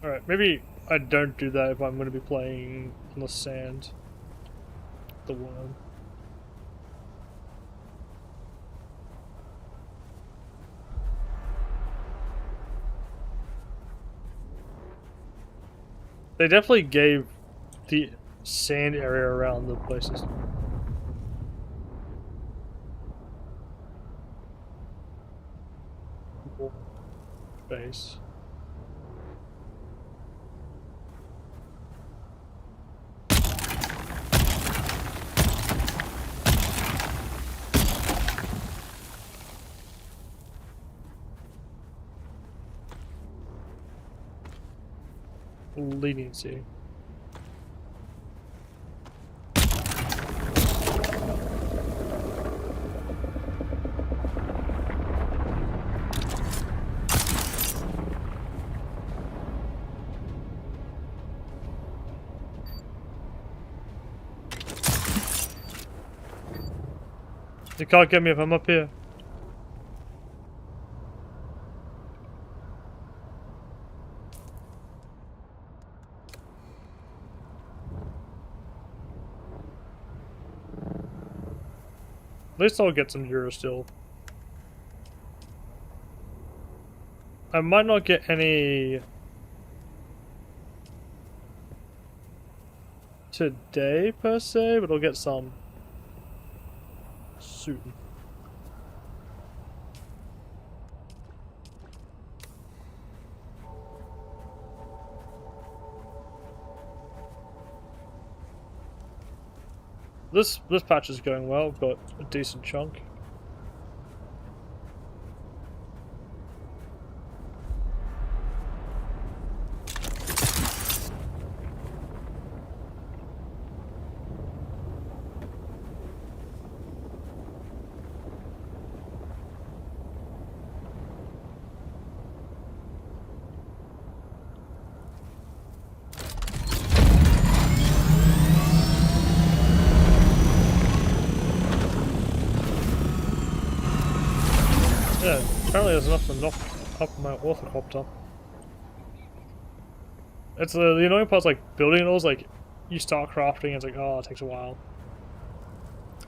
Alright, maybe I don't do that if I'm going to be playing on the sand. The worm. They definitely gave the sand area around the places. Base. Leniency. You can't get me if I'm up here. At least I'll get some Euro still. I might not get any today per se, but I'll get some soon. This patch is going well. I've got a decent chunk. Yeah, apparently there's enough to knock up my orthocopter. It's the annoying part's like building it all is like you start crafting and it's like, oh, it takes a while.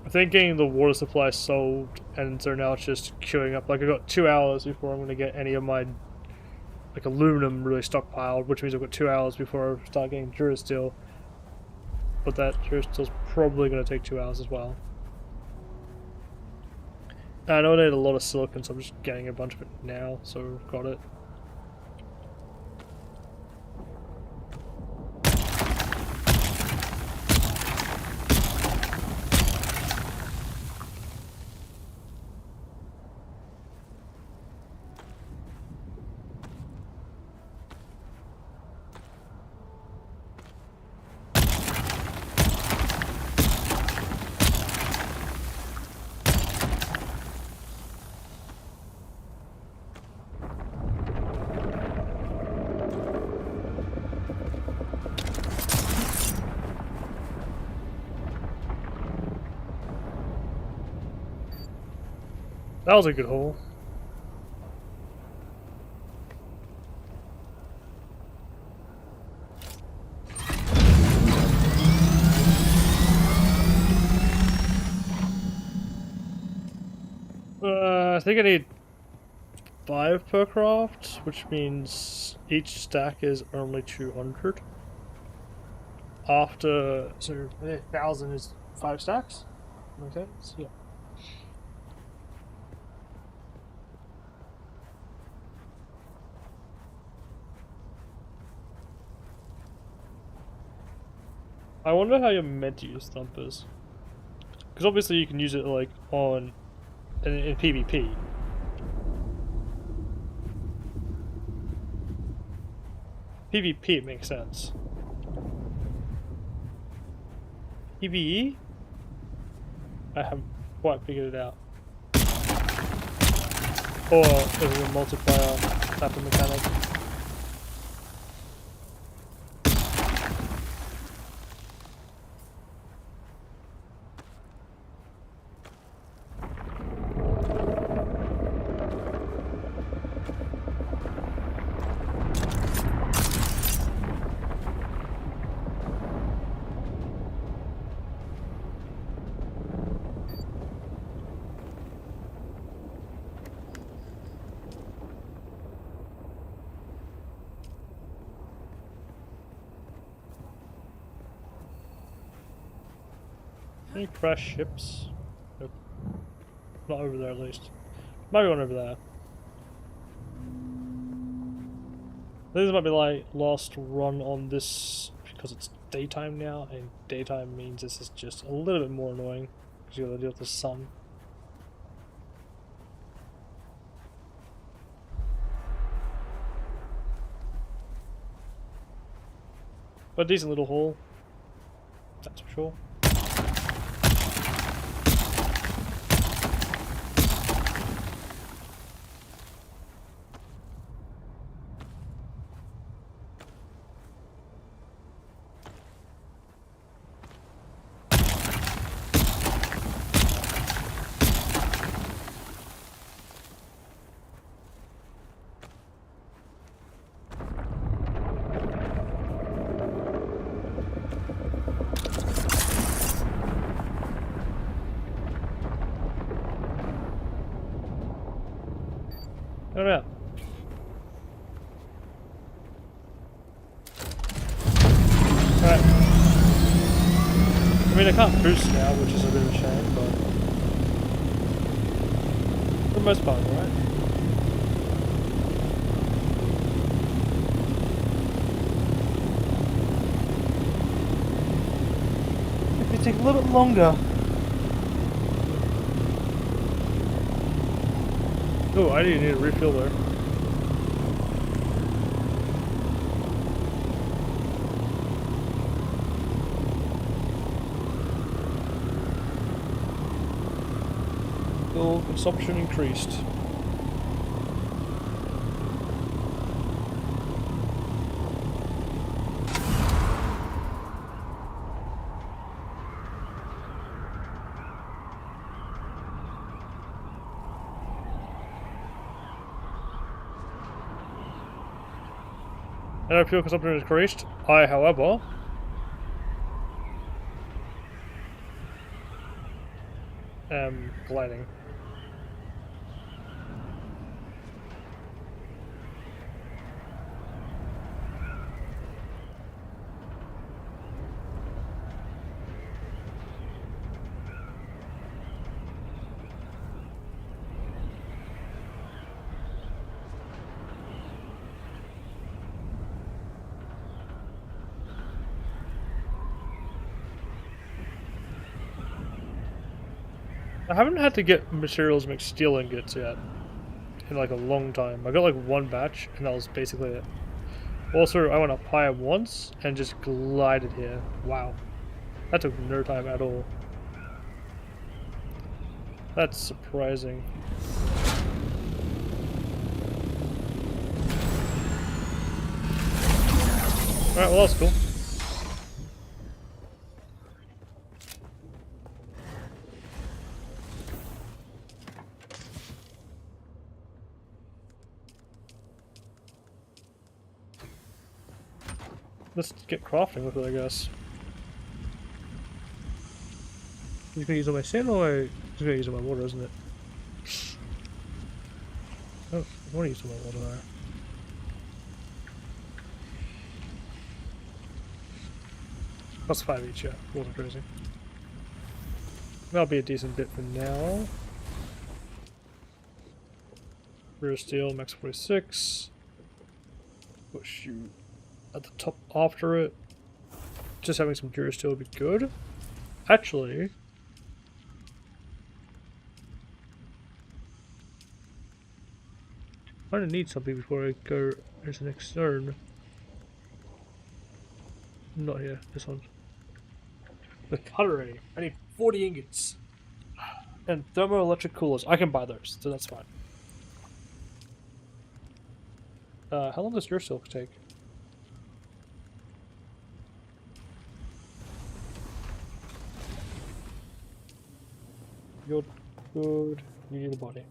I think getting the water supply solved and so now it's just queuing up. Like I got 2 hours before I'm gonna get any of my like aluminum really stockpiled, which means I've got 2 hours before I start getting Durasteel. But that Durasteel's probably gonna take 2 hours as well. I know I need a lot of silicon, so I'm just getting a bunch of it now, so I've got it. That was a good haul. I think I need 5 per craft, which means each stack is only 200. After, so 1,000 is 5 stacks? Make sense? Yeah. I wonder how you're meant to use thumpers. Because obviously you can use it like on in PvP. PvP it makes sense. PvE? I haven't quite figured it out. Or is it a multiplayer type of mechanic? Any crash ships? Nope. Not over there at least. Might be one over there. I think this might be like last run on this because it's daytime now, and daytime means this is just a little bit more annoying because you gotta deal with the sun. But a decent little haul, that's for sure. Oh yeah. Alright. I mean, I can't boost now, which is a bit of a shame, but for the most part, alright. If you take a little bit longer. Oh, I didn't need a refill there. Fuel consumption increased. And our fuel consumption increased. I, however, am gliding. I haven't had to get materials make steel ingots yet in like a long time. I got like one batch and that was basically it. Also, I went up higher once and just glided here. Wow. That took no time at all. That's surprising. Alright, well that's cool. Let's get crafting with it, I guess. He's gonna use all my sand or he's gonna use all my water, isn't it? Oh, I want to use all my water there. Plus 5 each, yeah. Water crazy. That'll be a decent bit for now. Rear steel, max 46. Push you at the top after it. just having some Dura Steel would be good. Actually, I kind of need something before I go into the next zone. Not here, this one. The cutlery. I need 40 ingots. And thermoelectric coolers. I can buy those, so that's fine. How long does your silk take? You're good. You need a body.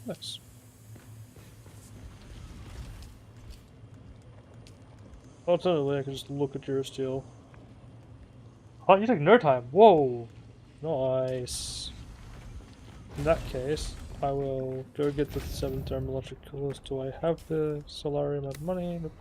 Nice. Alternatively, I can just look at your steel. Oh, you take no time. Whoa. Nice. In that case, I will go get the 7 thermoelectric coolers. Do I have the solarium of money? Nope.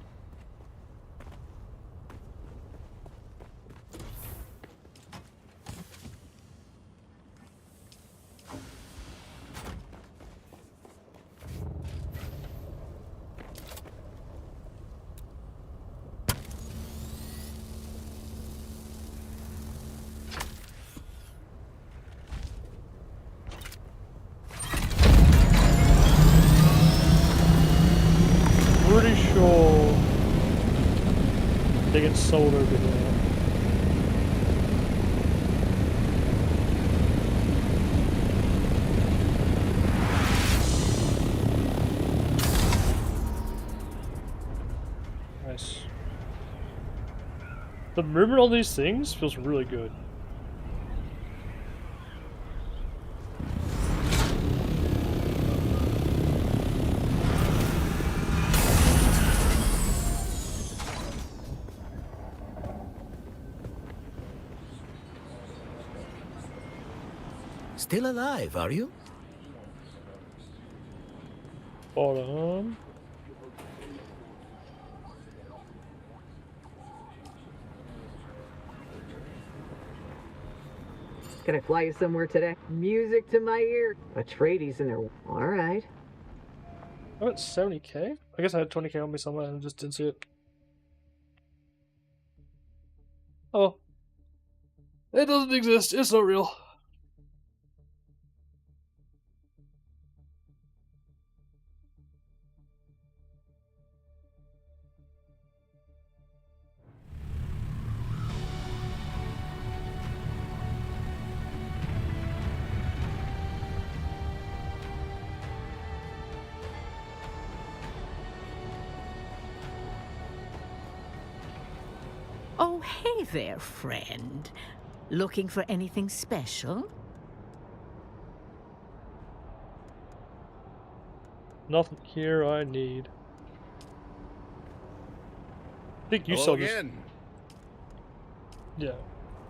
Pretty sure they get sold over there. Nice. The movement on these things feels really good. Still alive, are you? Bottom. Can I fly you somewhere today? Music to my ear. Atreides in there. All right. I'm at 70k? I guess I had 20k on me somewhere and just didn't see it. Oh. It doesn't exist. It's not real. Oh, hey there, friend. Looking for anything special? Nothing here I need. I think you Hello saw this. again. Yeah.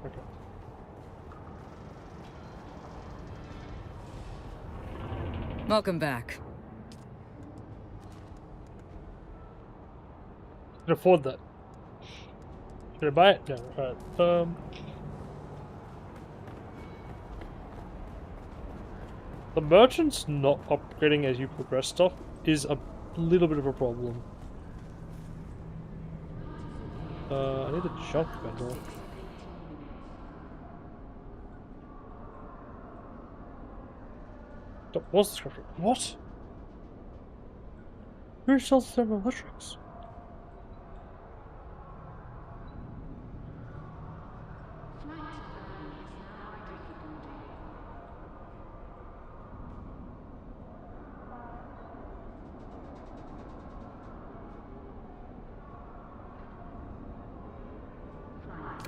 Okay. Welcome back. I can afford that. Should I buy it? No. Alright. The merchants not upgrading as you progress stuff is a little bit of a problem. I need a junk vendor. What's the scripture? What? Who sells thermoelectrics?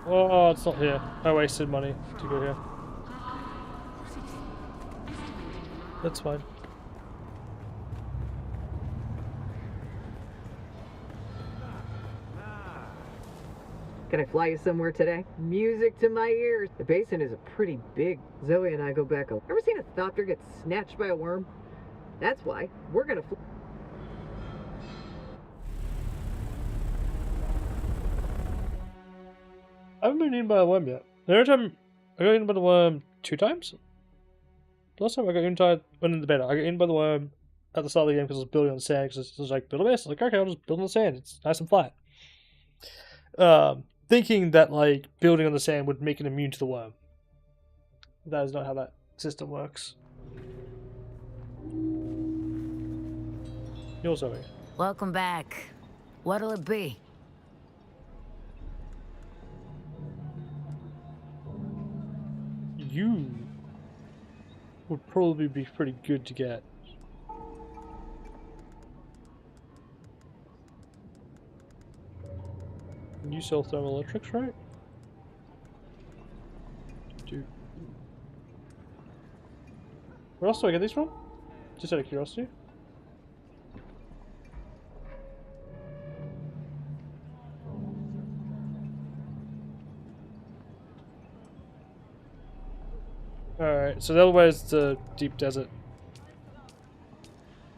Oh, it's not here. I wasted money to go here. That's fine. Can I fly you somewhere today? Music to my ears. The basin is a pretty big. Zoe and I go back. Ever seen a thopter get snatched by a worm? That's why we're gonna. I haven't been eaten by a worm yet. The only time I got eaten by the worm 2 times? Last time I got inside, went in the beta, I got in by the worm at the start of the game because I was building on sand, because it was like, build a base. I was like, okay, I'll just build on the sand, it's nice and flat. Thinking that, like, building on the sand would make it immune to the worm. That is not how that system works. You're Zoe. Welcome back. What'll it be? You would probably be pretty good to get. You sell thermoelectrics, right? Do. Where else do I get these from? Just out of curiosity. Alright, so the other way is the deep desert.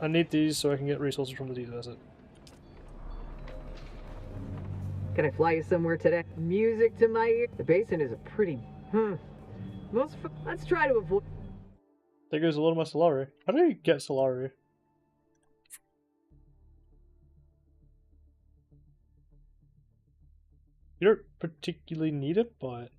I need these so I can get resources from the deep desert. Can I fly you somewhere today? Music to my ear. The basin is a pretty... Let's try to avoid... There goes a lot of my Solari. How do you get Solari? You don't particularly need it, but...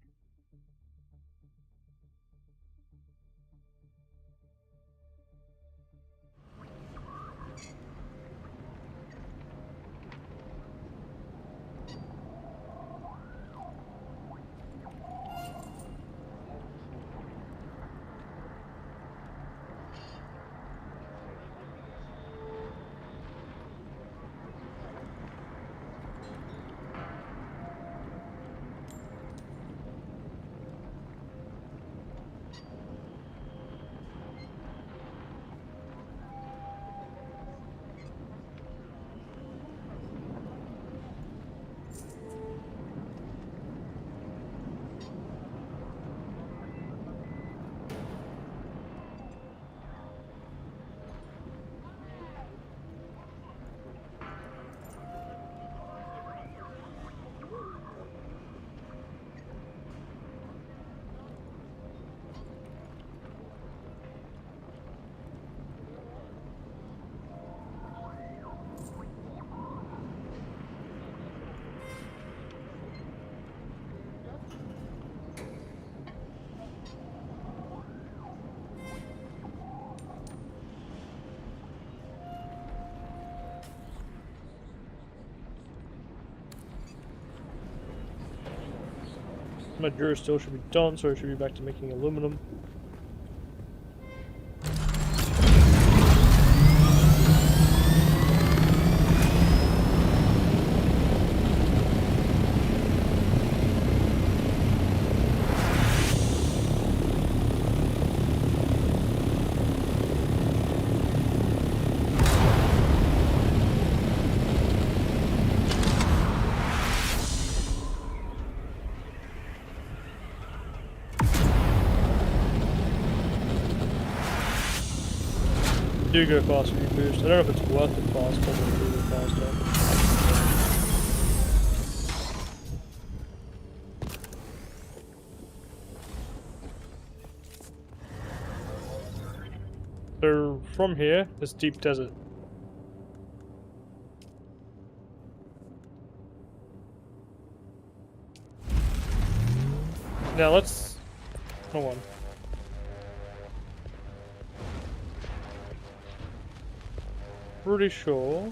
My Dura still should be done, so I should be back to making aluminum. Do go fast when you boost. I don't know if it's worth it fast, but it's really faster. So from here, it's deep desert. Now let's... hold on. Pretty sure.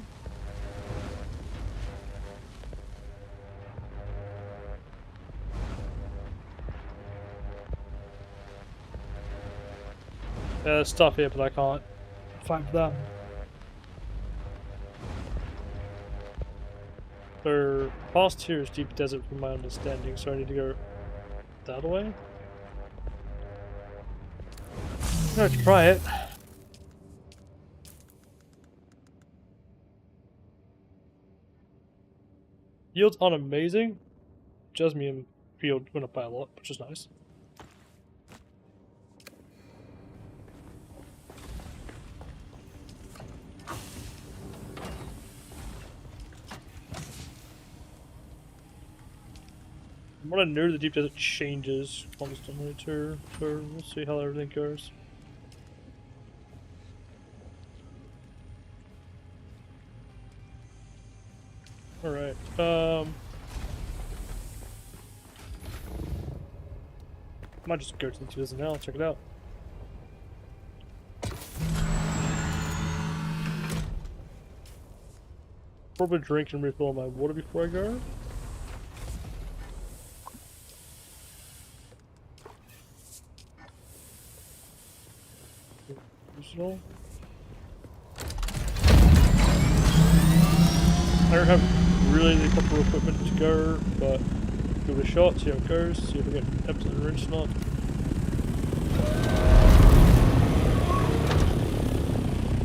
There's stuff here, but I can't find that. So past here is deep desert from my understanding, so I need to go that way. Let's try it. Yields aren't amazing. Jasmine field went up by a lot, which is nice. What I know, the deep desert changes constantly too, so we'll see how everything goes. Might just go to the 2000 now, check it out. Probably drink and refill my water before I go. Personal. I don't have really the proper equipment to go, but give it a shot, see how it goes, see if I get absolutely rinsed or not.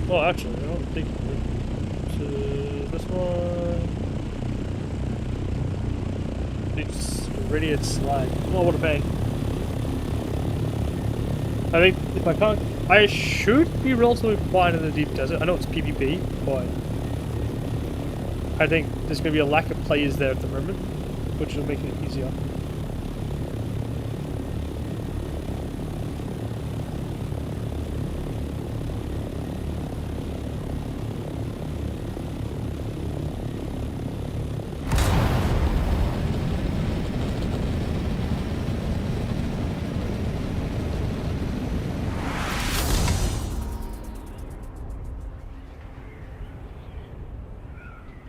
Oh, actually, I don't think so this one. It's radiant slag. Oh, what a pain. I think if I can't, I should be relatively fine in the deep desert. I know it's PvP, but I think there's going to be a lack of players there at the moment, which will make it easier.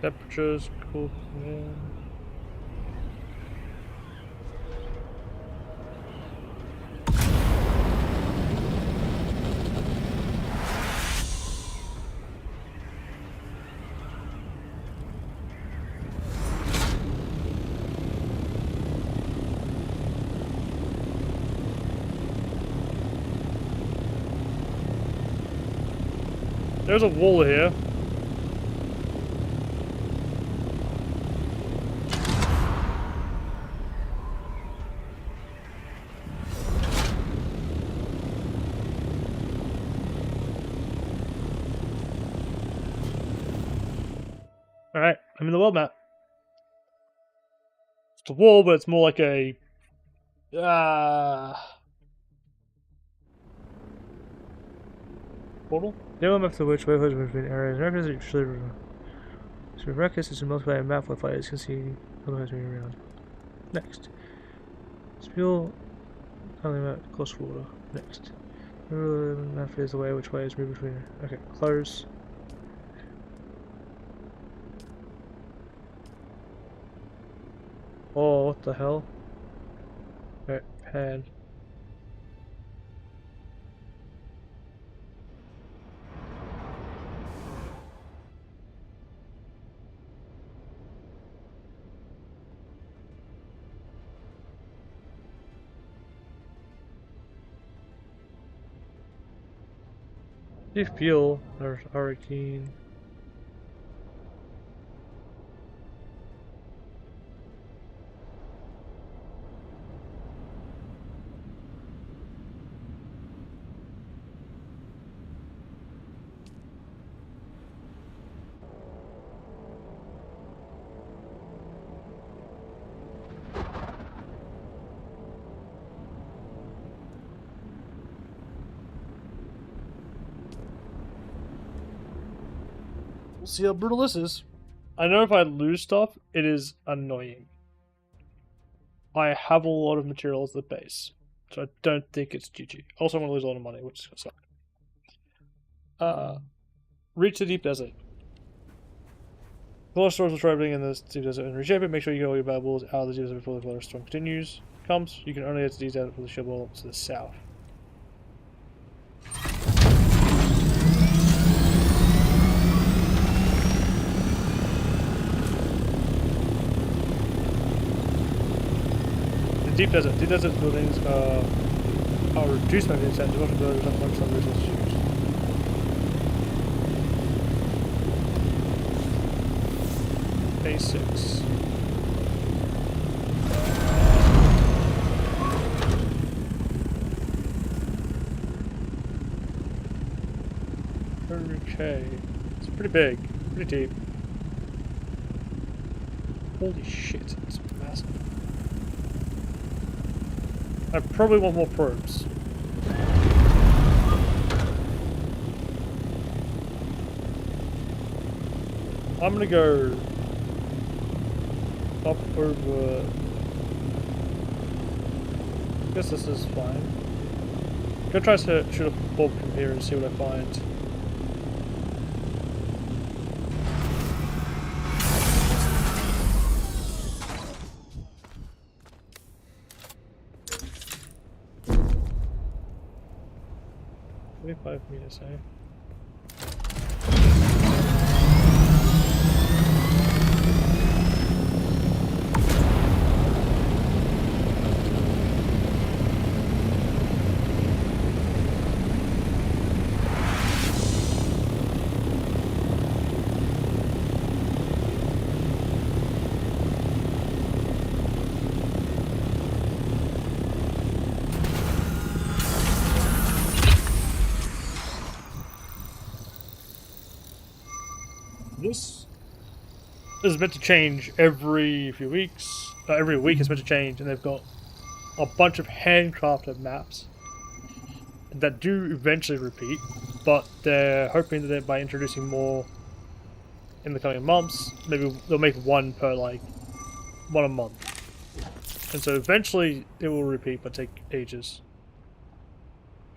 Temperatures, cool. Yeah. There's a wall here. Alright, I'm in the world map. It's a wall, but it's more like a... portal? No map to which way goes between areas. Records are usually... So records is to multiply a map where players can see otherwise moving around. Next. Spiel... Only map close water. Next. Map is the way which way is moving between... Okay, close. Oh, what the hell? Right, pan. If fuel, there's hurricane. We'll see how brutal this is. I know if I lose stuff, it is annoying. I have a lot of materials at the base, so I don't think it's GG. Also, I'm going to lose a lot of money, which is going to suck. Reach the deep desert. Color stores will try everything in this deep desert and reshape it. Make sure you get all your valuables out of the deep desert before the color storm comes. You can only get to the deep desert for the ship wall to the south. Deep desert buildings are reduced by the incentive to build up much on resources used. A6. Okay, it's pretty big, pretty deep. Holy shit, it's massive. I probably want more probes. I'm gonna go up over. I guess this is fine. Go try to shoot a bulb from here and see what I find. $25 meters, eh? This is meant to change every few weeks. Every week it's meant to change, and they've got a bunch of handcrafted maps that do eventually repeat, but they're hoping that by introducing more in the coming months, maybe they'll make one per one a month. And so eventually it will repeat, but take ages.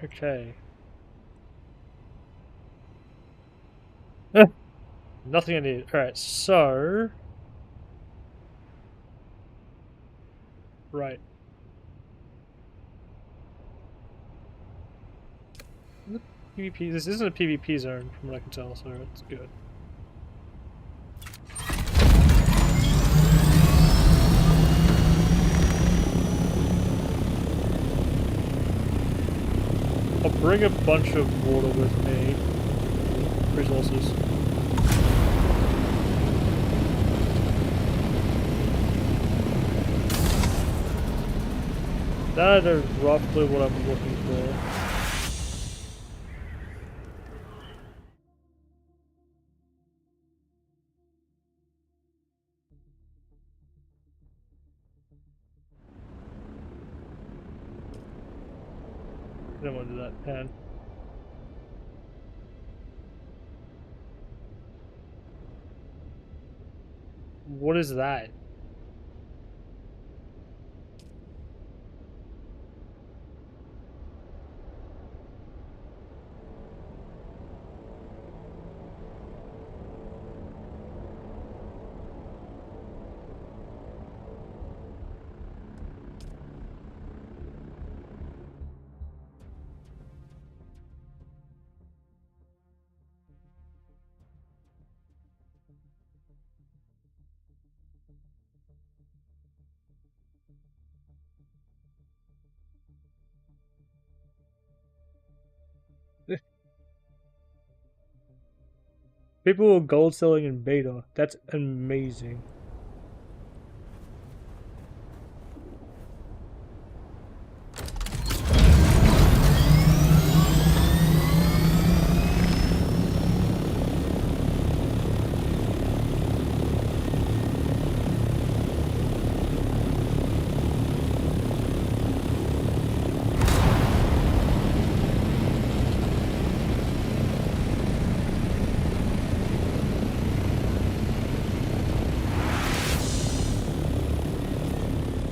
Okay. Nothing I need. Alright, so... Right. PvP. This isn't a PvP zone from what I can tell, so it's good. I'll bring a bunch of water with me. Resources. That is roughly what I'm looking for. I don't want to do that, pan. What is that? People are gold selling in beta. That's amazing.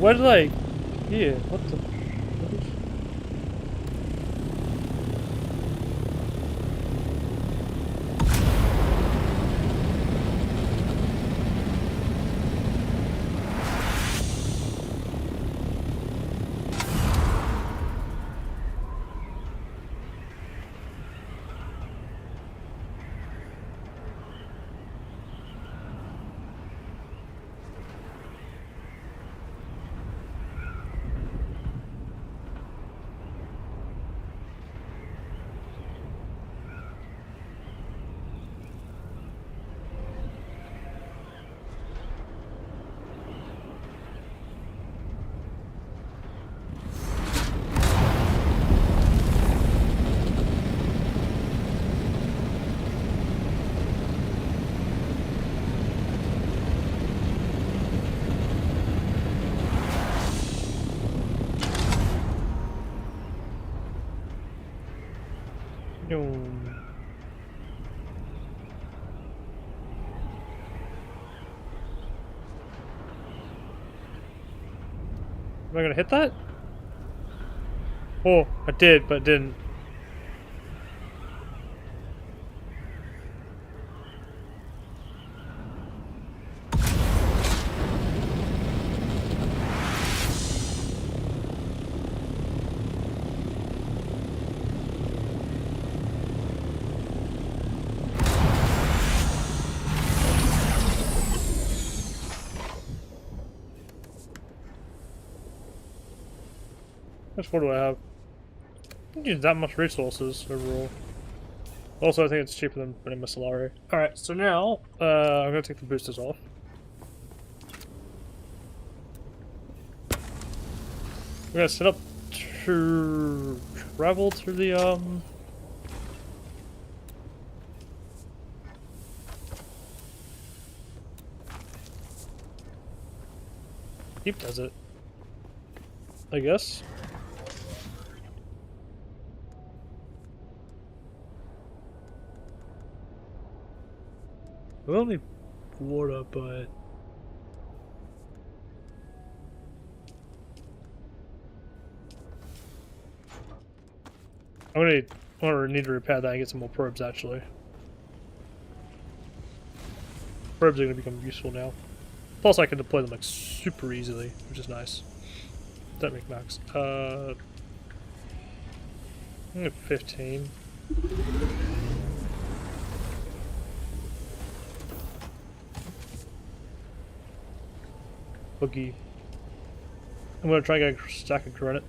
What did I hear? What the? Am I gonna hit that? Oh, I did, but it didn't. How much more do I have? I don't use that much resources overall. Also, I think it's cheaper than putting my Solari. Alright, so now, I'm gonna take the boosters off. We're gonna set up to travel to the, Deep Desert, I guess. We only water, but I'm gonna need to repair that and get some more probes. Actually, probes are gonna become useful now. Plus, I can deploy them like super easily, which is nice. Don't make max. I'm gonna 15. Boogie. I'm gonna try and get a stack of granite.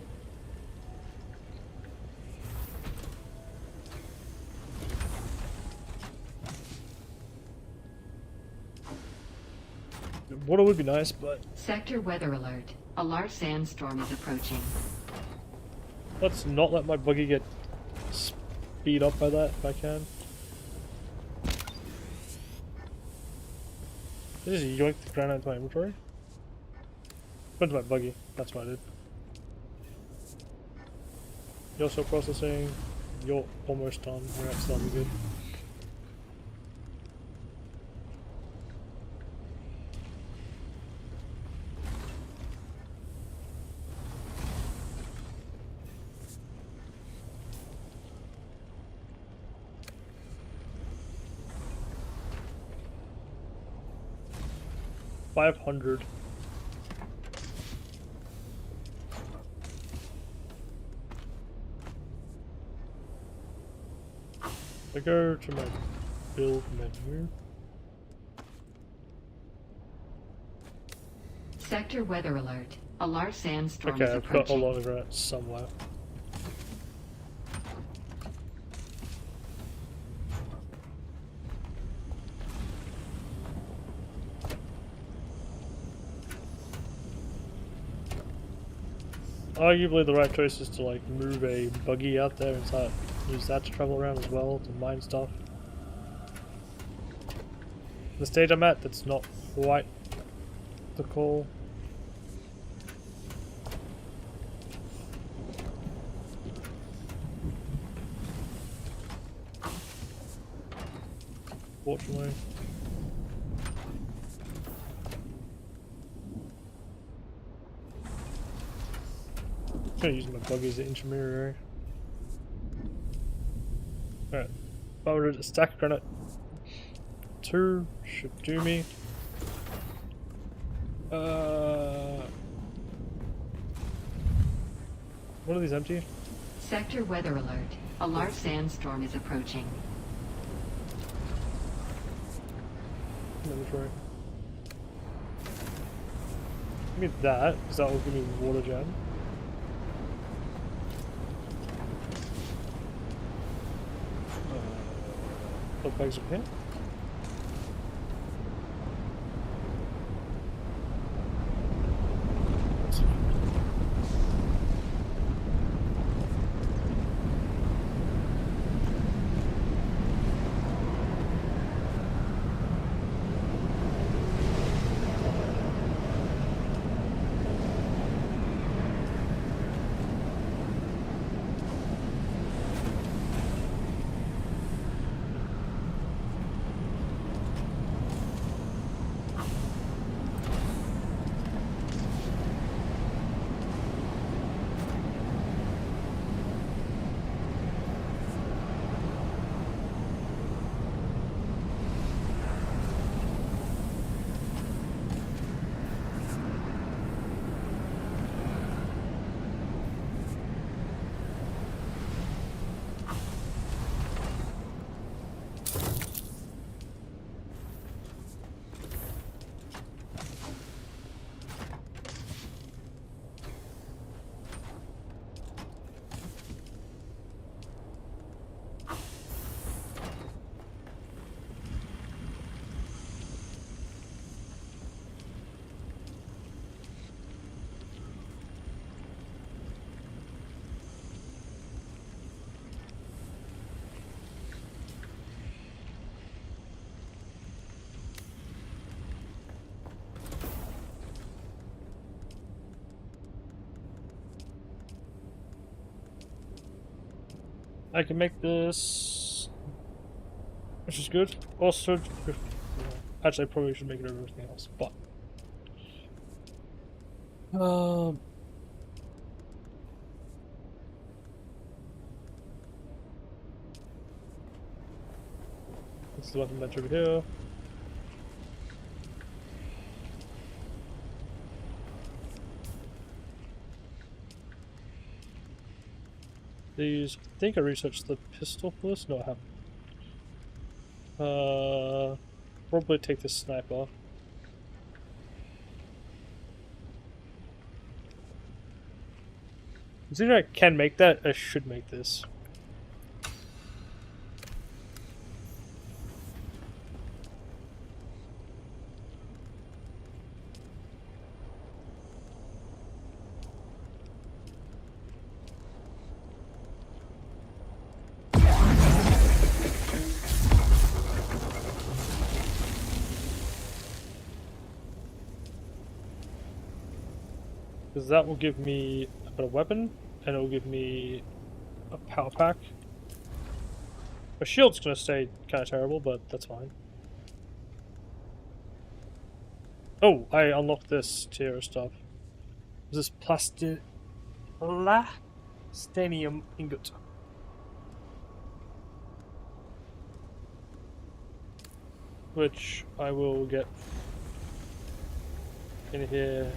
Water would be nice, but Sector weather alert. A large sandstorm is approaching. let's not let my buggy get speed up by that if I can. Did I just yoink the granite into my inventory? Went to my buggy, that's what I did. You're still processing. You're almost done. Alright, so that'll be good. $500. I go to my build menu. Sector weather alert. A large sandstorm Okay, is I've got a approaching. lot of granite somewhere. Arguably the right choice is to like move a buggy out there and start use that to travel around as well to mine stuff. The stage I'm at, that's not quite the call. Fortunately. I'm gonna use my buggy as an intermediary. Alright. 500 stack of granite. 2 should do me. What are these empty? Sector weather alert. A large sandstorm is approaching. Inventory. Give me that, because that will give me water gem. What bags are here? I can make this, which is good. Also, actually, I probably should make it over everything else, but let's the weapon bench over here. These, I think I researched the pistol for this. No, I haven't. Probably take the sniper. Considering I can make that, I should make this. Because that will give me a better weapon, and it will give me a power pack. My shield's gonna stay kind of terrible, but that's fine. Oh, I unlocked this tier of stuff. This plastinium ingot. Which I will get in here.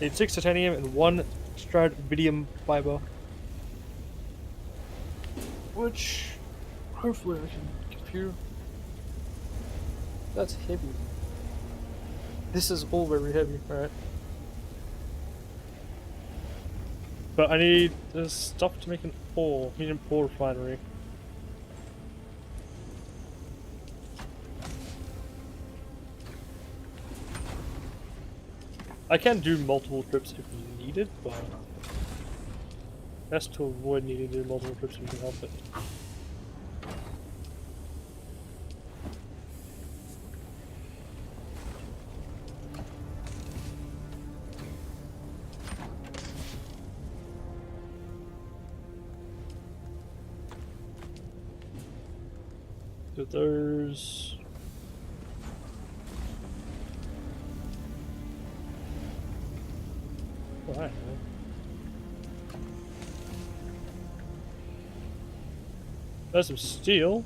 Need 6 titanium and 1 strontium fiber. Which hopefully I can get through. That's heavy. This is all very heavy, alright. But I need this stuff to make an ore. I need an ore refinery. I can do multiple trips if needed, but best to avoid needing to do multiple trips if you can help it. So there's alright. There's some steel.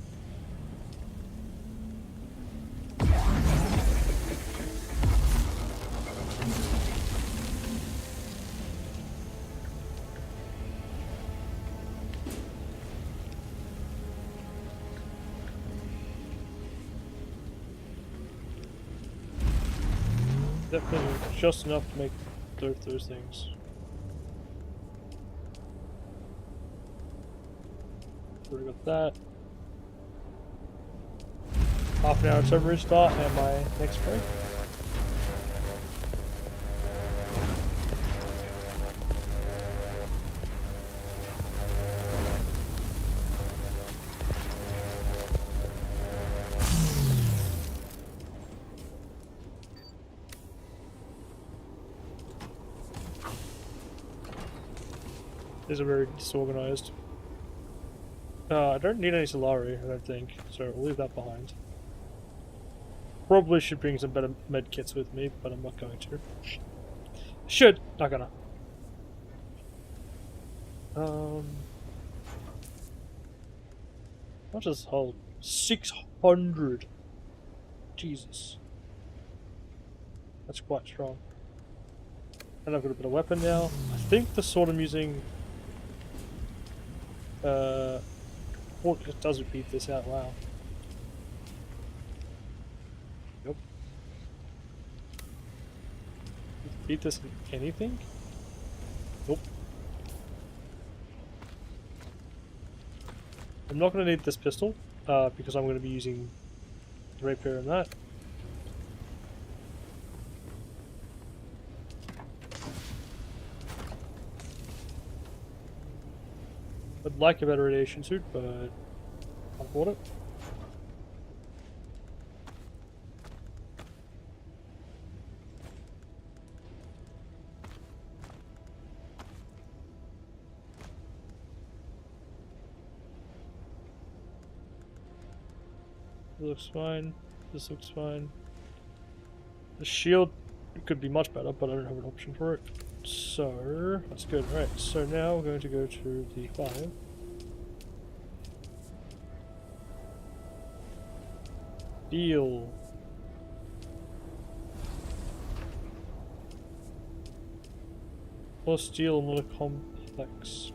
Definitely just enough to make those things. Already got that. Half an hour server restart and my next break. These are very disorganized. I don't need any Solari, I don't think, so we'll leave that behind. Probably should bring some better med kits with me, but I'm not going to. Should, not gonna. What does this hold? 600. Jesus. That's quite strong. And I've got a bit of weapon now. I think the sword I'm using it doesn't beat this out, wow. Nope. Beat this in anything? Nope. I'm not going to need this pistol, because I'm going to be using the rapier and that. I'd like a better radiation suit, but I'll afford it. looks fine. This looks fine. The shield could be much better, but I don't have an option for it. So, that's good. Right, so now we're going to go to the 5. Steel. More steel, not a complex.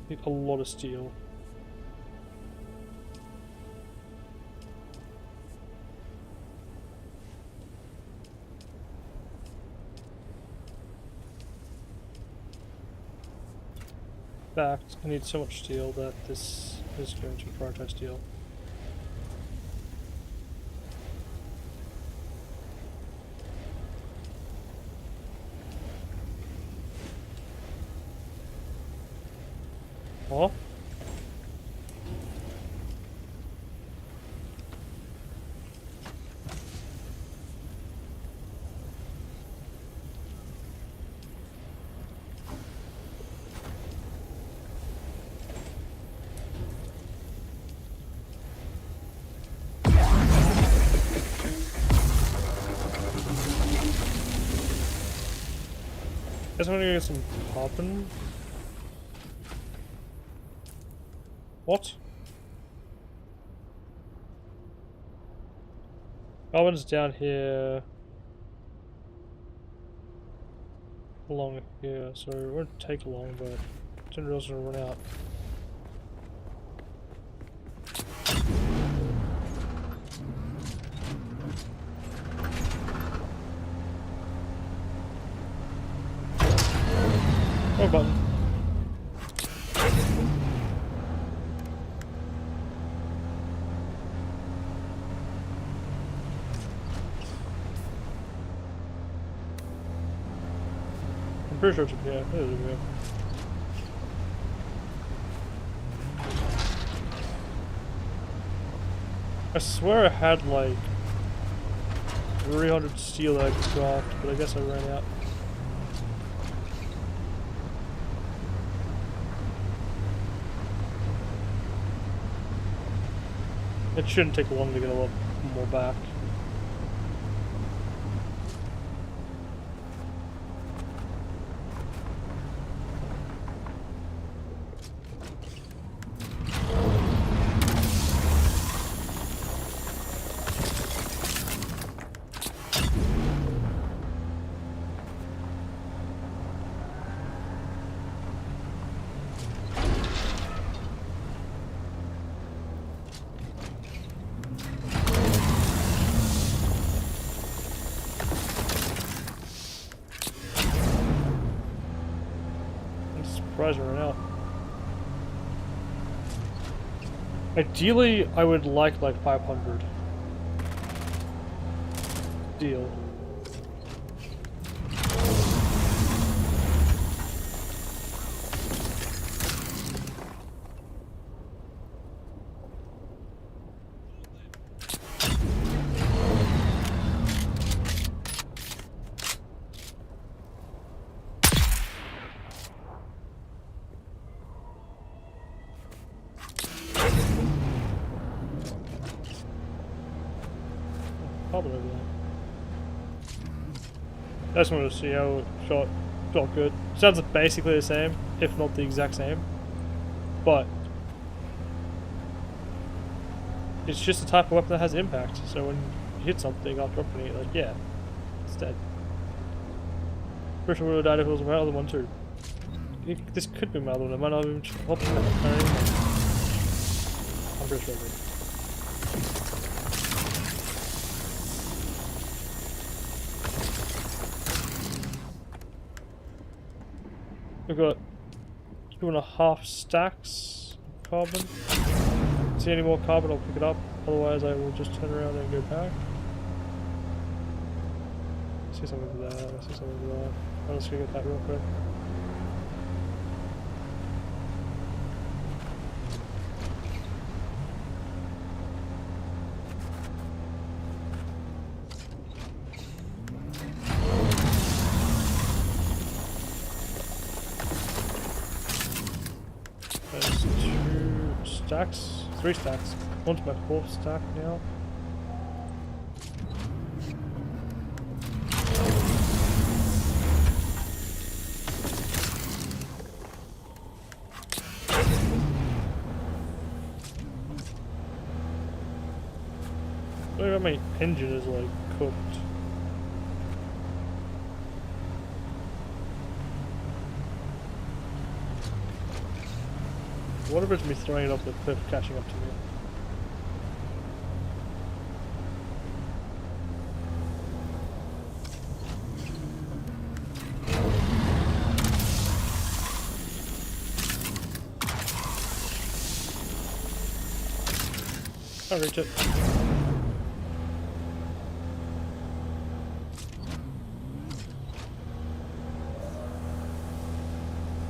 Need a lot of steel. In fact, I need so much steel that this is going to prioritize steel. Oh? Guess I'm gonna get some carbon. What? Carbon's down here. Along here, so it won't take long, but general's gonna run out. Oh, button. I'm pretty sure it's yeah. There we go. I swear I had like 300 steel that I could craft, but I guess I ran out. It shouldn't take long to get a lot more back. Surprised I ran out. Ideally, I would like 500 steel. Probably over there. I just wanted to see how it felt good. Sounds basically the same, if not the exact same. But it's just a type of weapon that has impact. So when you hit something after opening it, like, yeah, it's dead. Pretty sure we would have died if it was my other one too. This could be my other one. It might not even help. I'm pretty sure. We've got 2.5 stacks of carbon. See any more carbon, I'll pick it up. Otherwise, I will just turn around and go back. I see something over there. I see something over there. I'll just go get that real quick. There's 2 stacks. 3 stacks. Onto my 4th stack now. Look at my engine is like cooked. What if it's me throwing it off the cliff catching up to me? I'll reach it.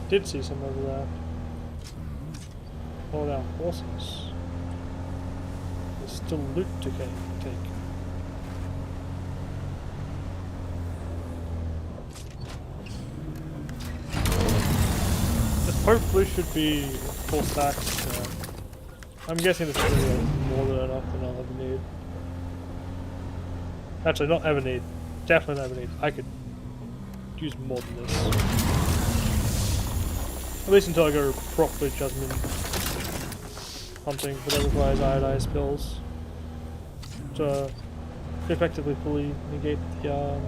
Did see some over there. Hold down horses. There's still loot to take. This hopefully should be 4 stacks. I'm guessing this is going to be more than enough than I'll ever need. Actually, not ever need. Definitely never need. I could use more than this. At least until I go properly judgment hunting, but that requires iodized pills to effectively fully negate the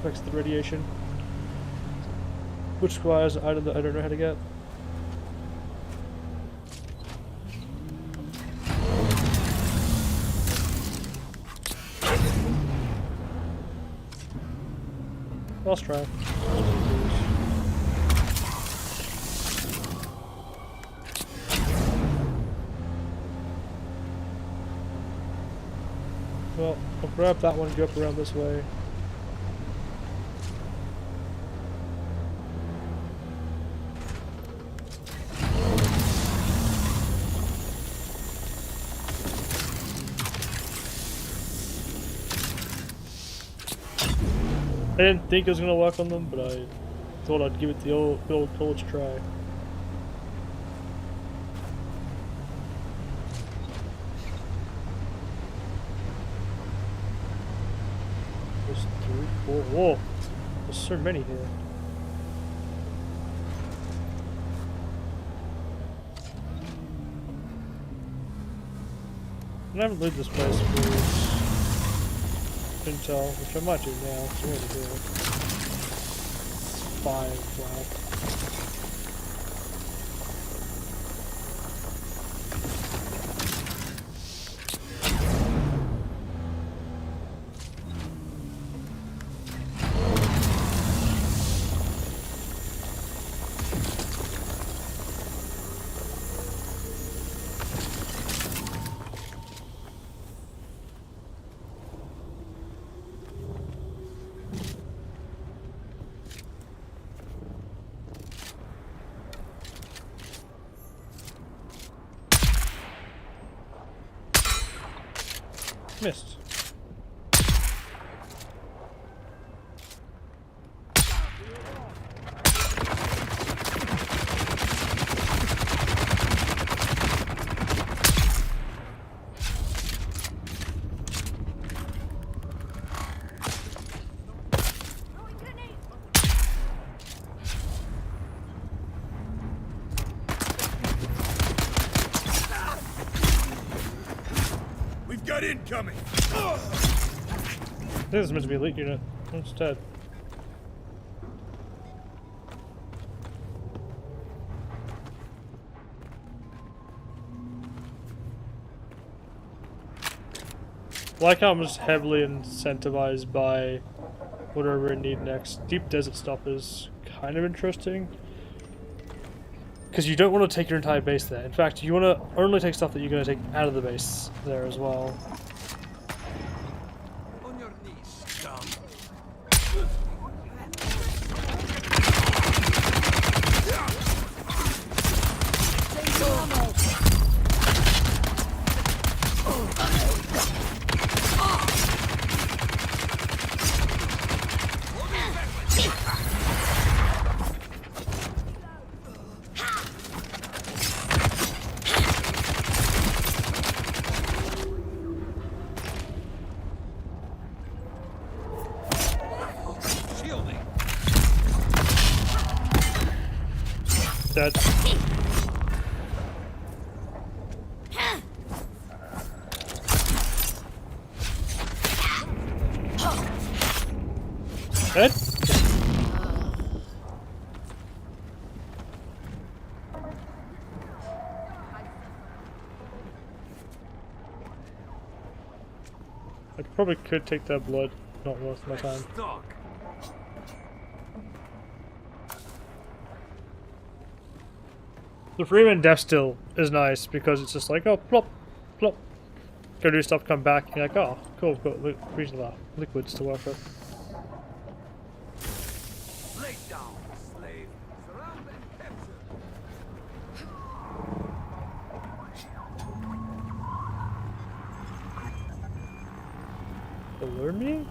effects of the radiation, which requires an item that I don't know how to get. Last try. Well, I'll grab that one, go up around this way. I didn't think it was going to work on them, but I thought I'd give it the old college try. There's 3, 4, whoa! There's so many here. I haven't looted this place for intel, which I might do now. It's already here. It's 5, wow. Missed. We've got incoming! This is meant to be a elite unit. It's dead. Like how I'm just heavily incentivized by whatever I need next. Deep desert stuff is kind of interesting. Because you don't want to take your entire base there. In fact, you want to only take stuff that you're going to take out of the base there as well. On your knees, scum. Dead. Dead? I probably could take that blood, not worth my time. Stock. The Freeman death still is nice because it's just like, oh, plop, plop. Go do stuff, come back, and you're like, oh, cool, we've got reasonable liquids to work with. Lay down, slave. Surround and capture. Alert me?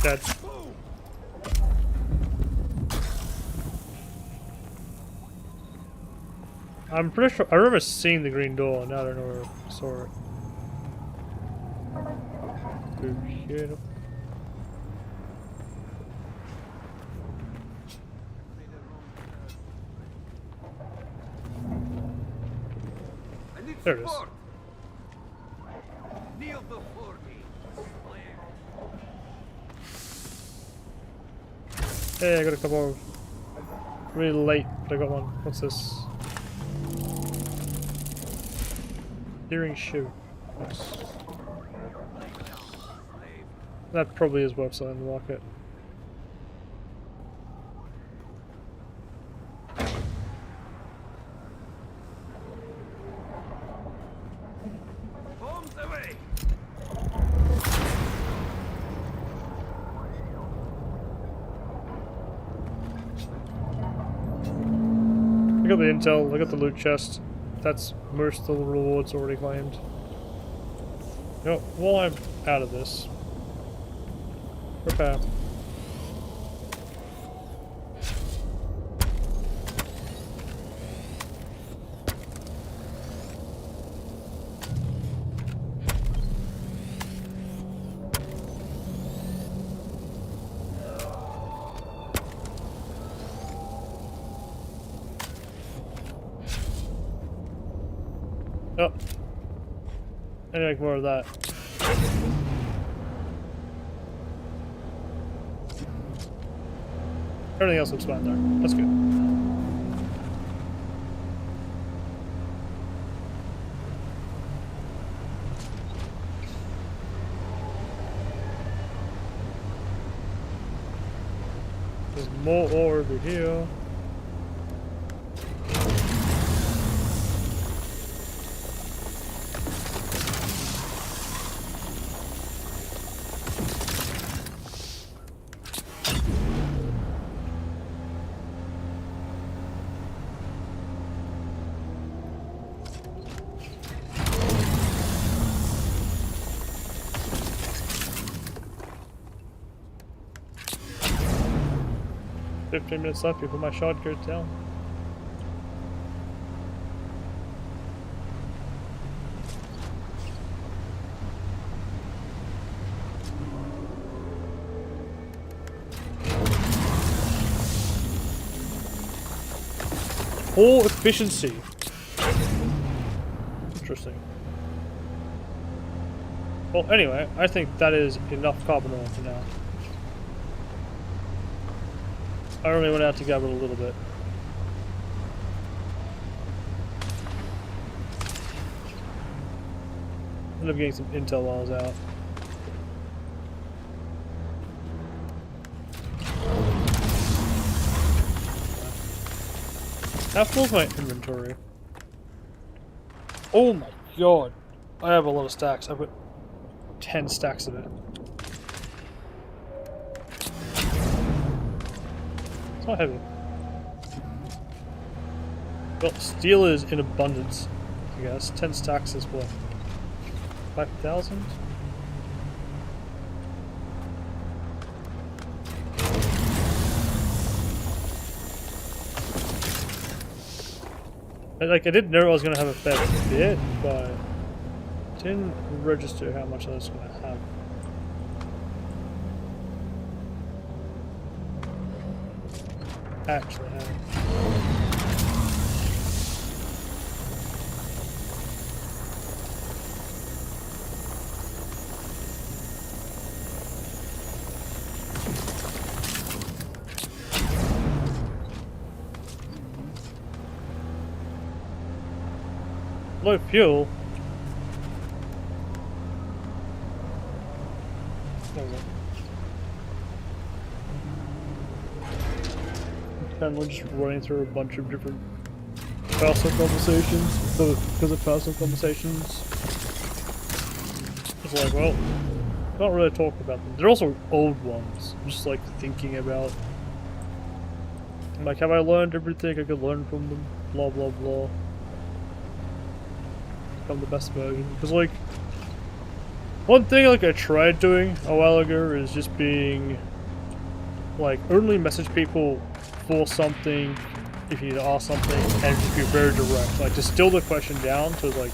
Dead. I'm pretty sure I remember seeing the green door, and now I don't know where I saw it. Oh shit. There it is. Kneel before me, slave. Hey, I got a couple of really late, but I got one. What's this? Hearing shoe. Nice. That probably is worth selling in the market. Bombs away. I got the intel, I got the loot chest. That's most of the rewards already claimed. You know, while I'm out of this, repair. Oh. I need to make more of that. Everything else looks fine there. That's good. There's more ore over here. "15 minutes left before my shot goes down." Ore efficiency. Interesting. Well, anyway, I think that is enough carbon ore for now. I only went out to gather a little bit. Ended up getting some intel while I was out. How full's my inventory? Oh my god! I have a lot of stacks. I've got 10 stacks of it. It's not heavy. Well, steel is in abundance, I guess. 10 stacks is what? 5,000? Like, I didn't know I was gonna have a fair bit, but didn't register how much I was gonna have. Actually have. Low fuel. There we go. And we're just running through a bunch of different personal conversations because of personal conversations. It's like, well, can't really talk about them. They're also old ones. I'm just like thinking about, like, have I learned everything I could learn from them? Blah blah blah. Become the best version. Because like, one thing like I tried doing a while ago is just being like only message people for something if you need to ask something and just be very direct. Like distill the question down to like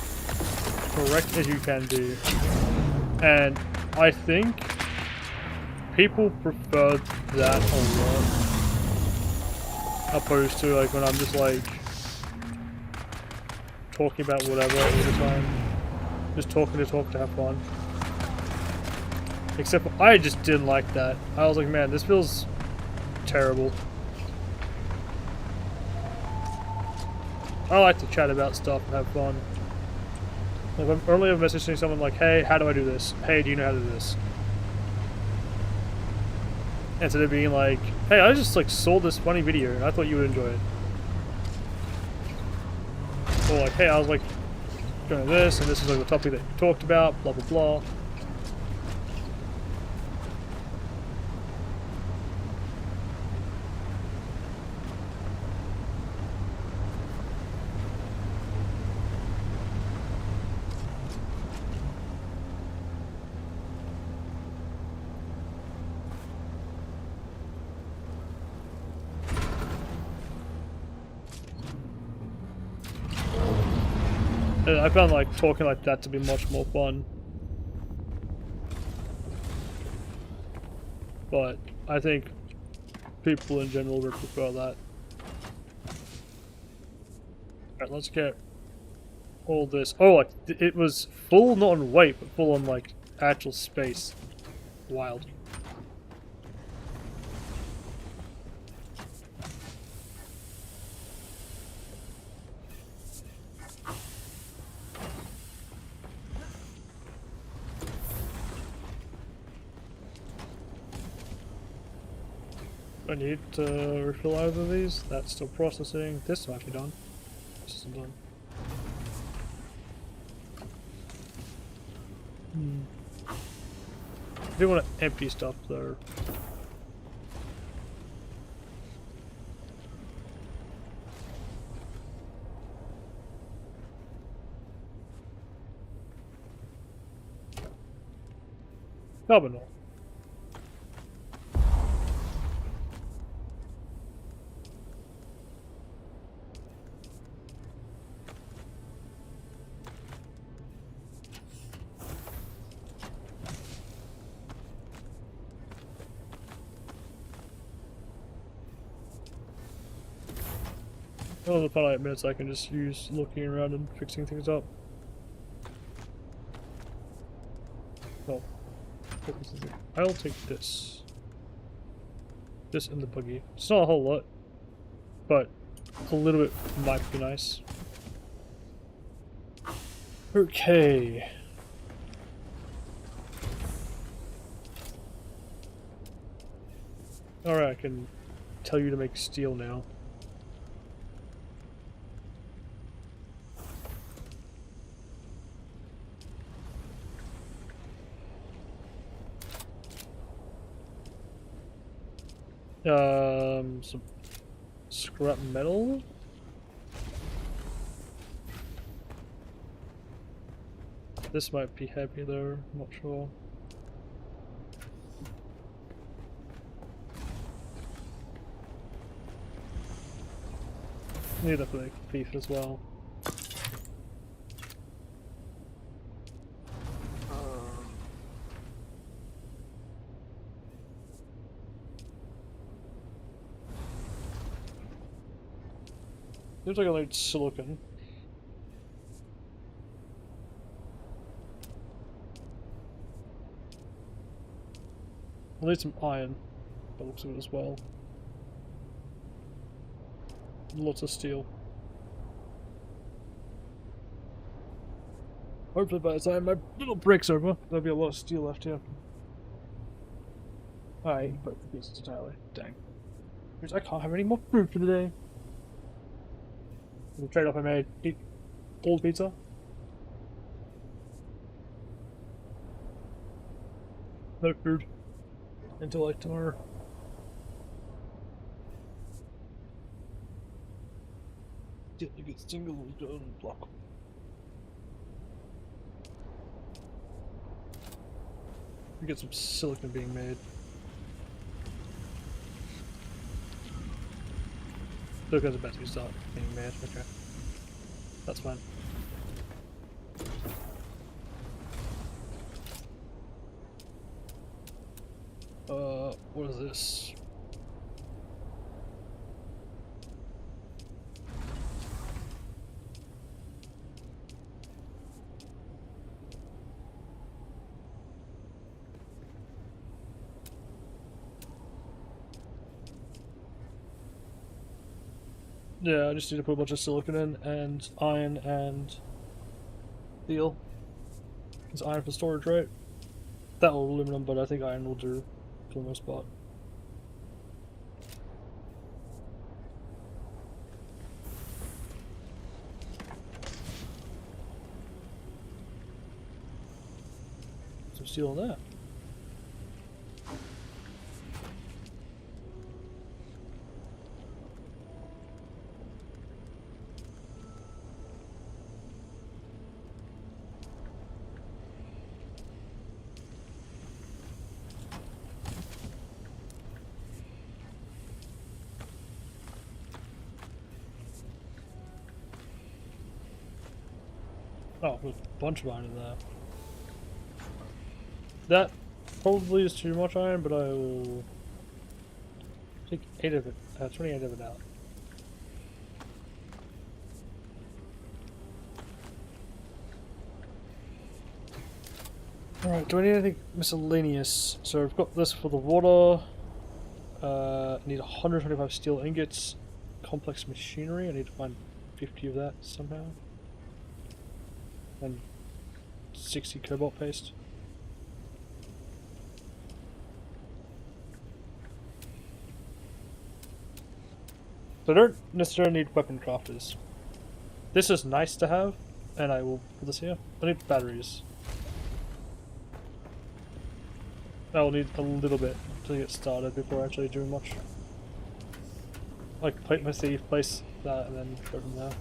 correct as you can do. And I think people prefer that a lot opposed to like when I'm just like talking about whatever all the time. Just talking to talk to have fun. Except I just didn't like that. I was like, man, this feels terrible. I like to chat about stuff and have fun. If I'm earlier messaging someone like, hey, how do I do this? Hey, do you know how to do this? Instead of being like, hey, I just like saw this funny video and I thought you would enjoy it. Or like, hey, I was like doing this and this is like the topic that you talked about, blah blah blah. I found like talking like that to be much more fun. But I think people in general would prefer that. Alright, let's get all this. Oh, like it was full not on weight, but full on like actual space. Wild. I need to refill either of these. That's still processing. This might be done. This isn't done. I do want to empty stuff though. Carbonol. Well, the part 8 minutes I can just use looking around and fixing things up. Oh. I'll take this. This and the buggy. It's not a whole lot, but a little bit might be nice. Okay. Alright, I can tell you to make steel now. Some scrap metal. This might be heavy though, I'm not sure. Need a for thief as well. Seems like I need silicon. I'll need some iron, by the looks of it as well. Lots of steel. Hopefully by the time my little break's over, there'll be a lot of steel left here. I ate both the pieces entirely. Dang. Which I can't have any more food for the day. The trade-off I made, eat all pizza. No food. Until like tomorrow. Get a good single block. We get some silicon being made. Silicon's about to start being made, okay. That's fine. What is this? Yeah, I just need to put a bunch of silicon in, and iron and steel. It's iron for storage, right? That will aluminum, but I think iron will do for the most part. Some steel in there. Oh, there's a bunch of iron in there. That probably is too much iron, but I will take 8 of it, 28 of it out. Alright, do I need anything miscellaneous? So I've got this for the water. I need 125 steel ingots. Complex machinery, I need to find 50 of that somehow. And 60 cobalt paste. So I don't necessarily need weapon crafters. This is nice to have, and I will put this here. I need batteries. I will need a little bit to get started before actually doing much. Like, plate my thief, place that, and then go from there.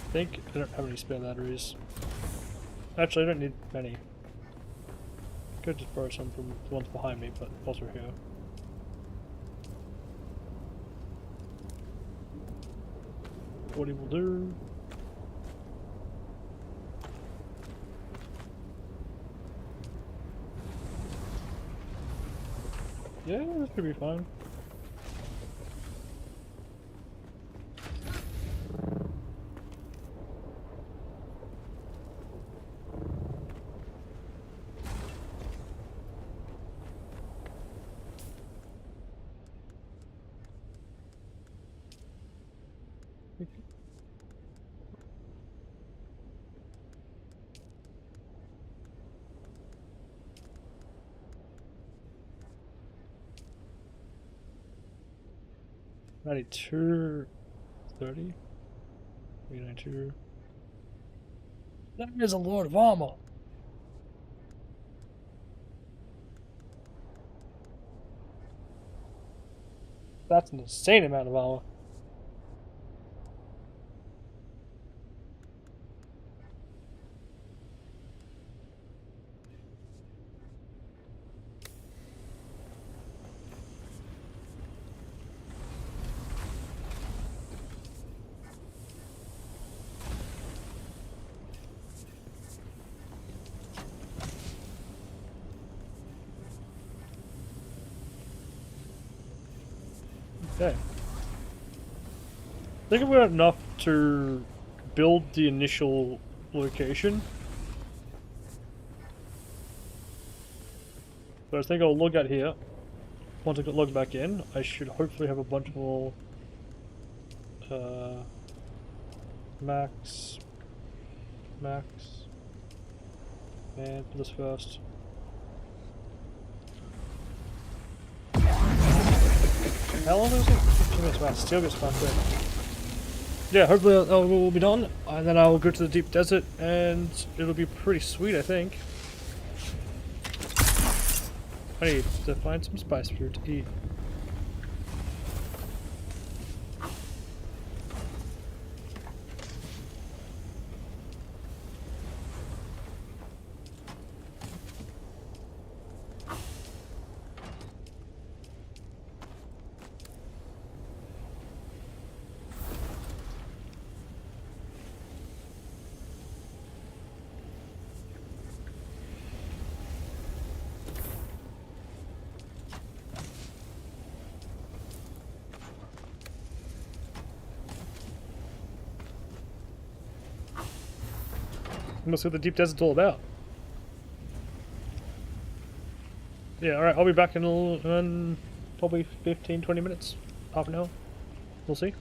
I think I don't have any spare batteries. Actually, I don't need many. Could just borrow some from the ones behind me, but also here. What he will do. Yeah, this could be fine. $92, 30, 392. That is a lot of armor. That's an insane amount of armor. Okay. I think we got enough to build the initial location. But I think I'll log out here. Once I get logged back in, I should hopefully have a bunch more max, and for this first. How long does it take? 15 minutes. Wow, still gets fun quick. Yeah, hopefully that will be done, and then I'll go to the deep desert, and it'll be pretty sweet, I think. I need to find some spice fruit to eat. Let's see what the deep desert's all about. Yeah, alright, I'll be back in probably 15-20 minutes. Half an hour. We'll see.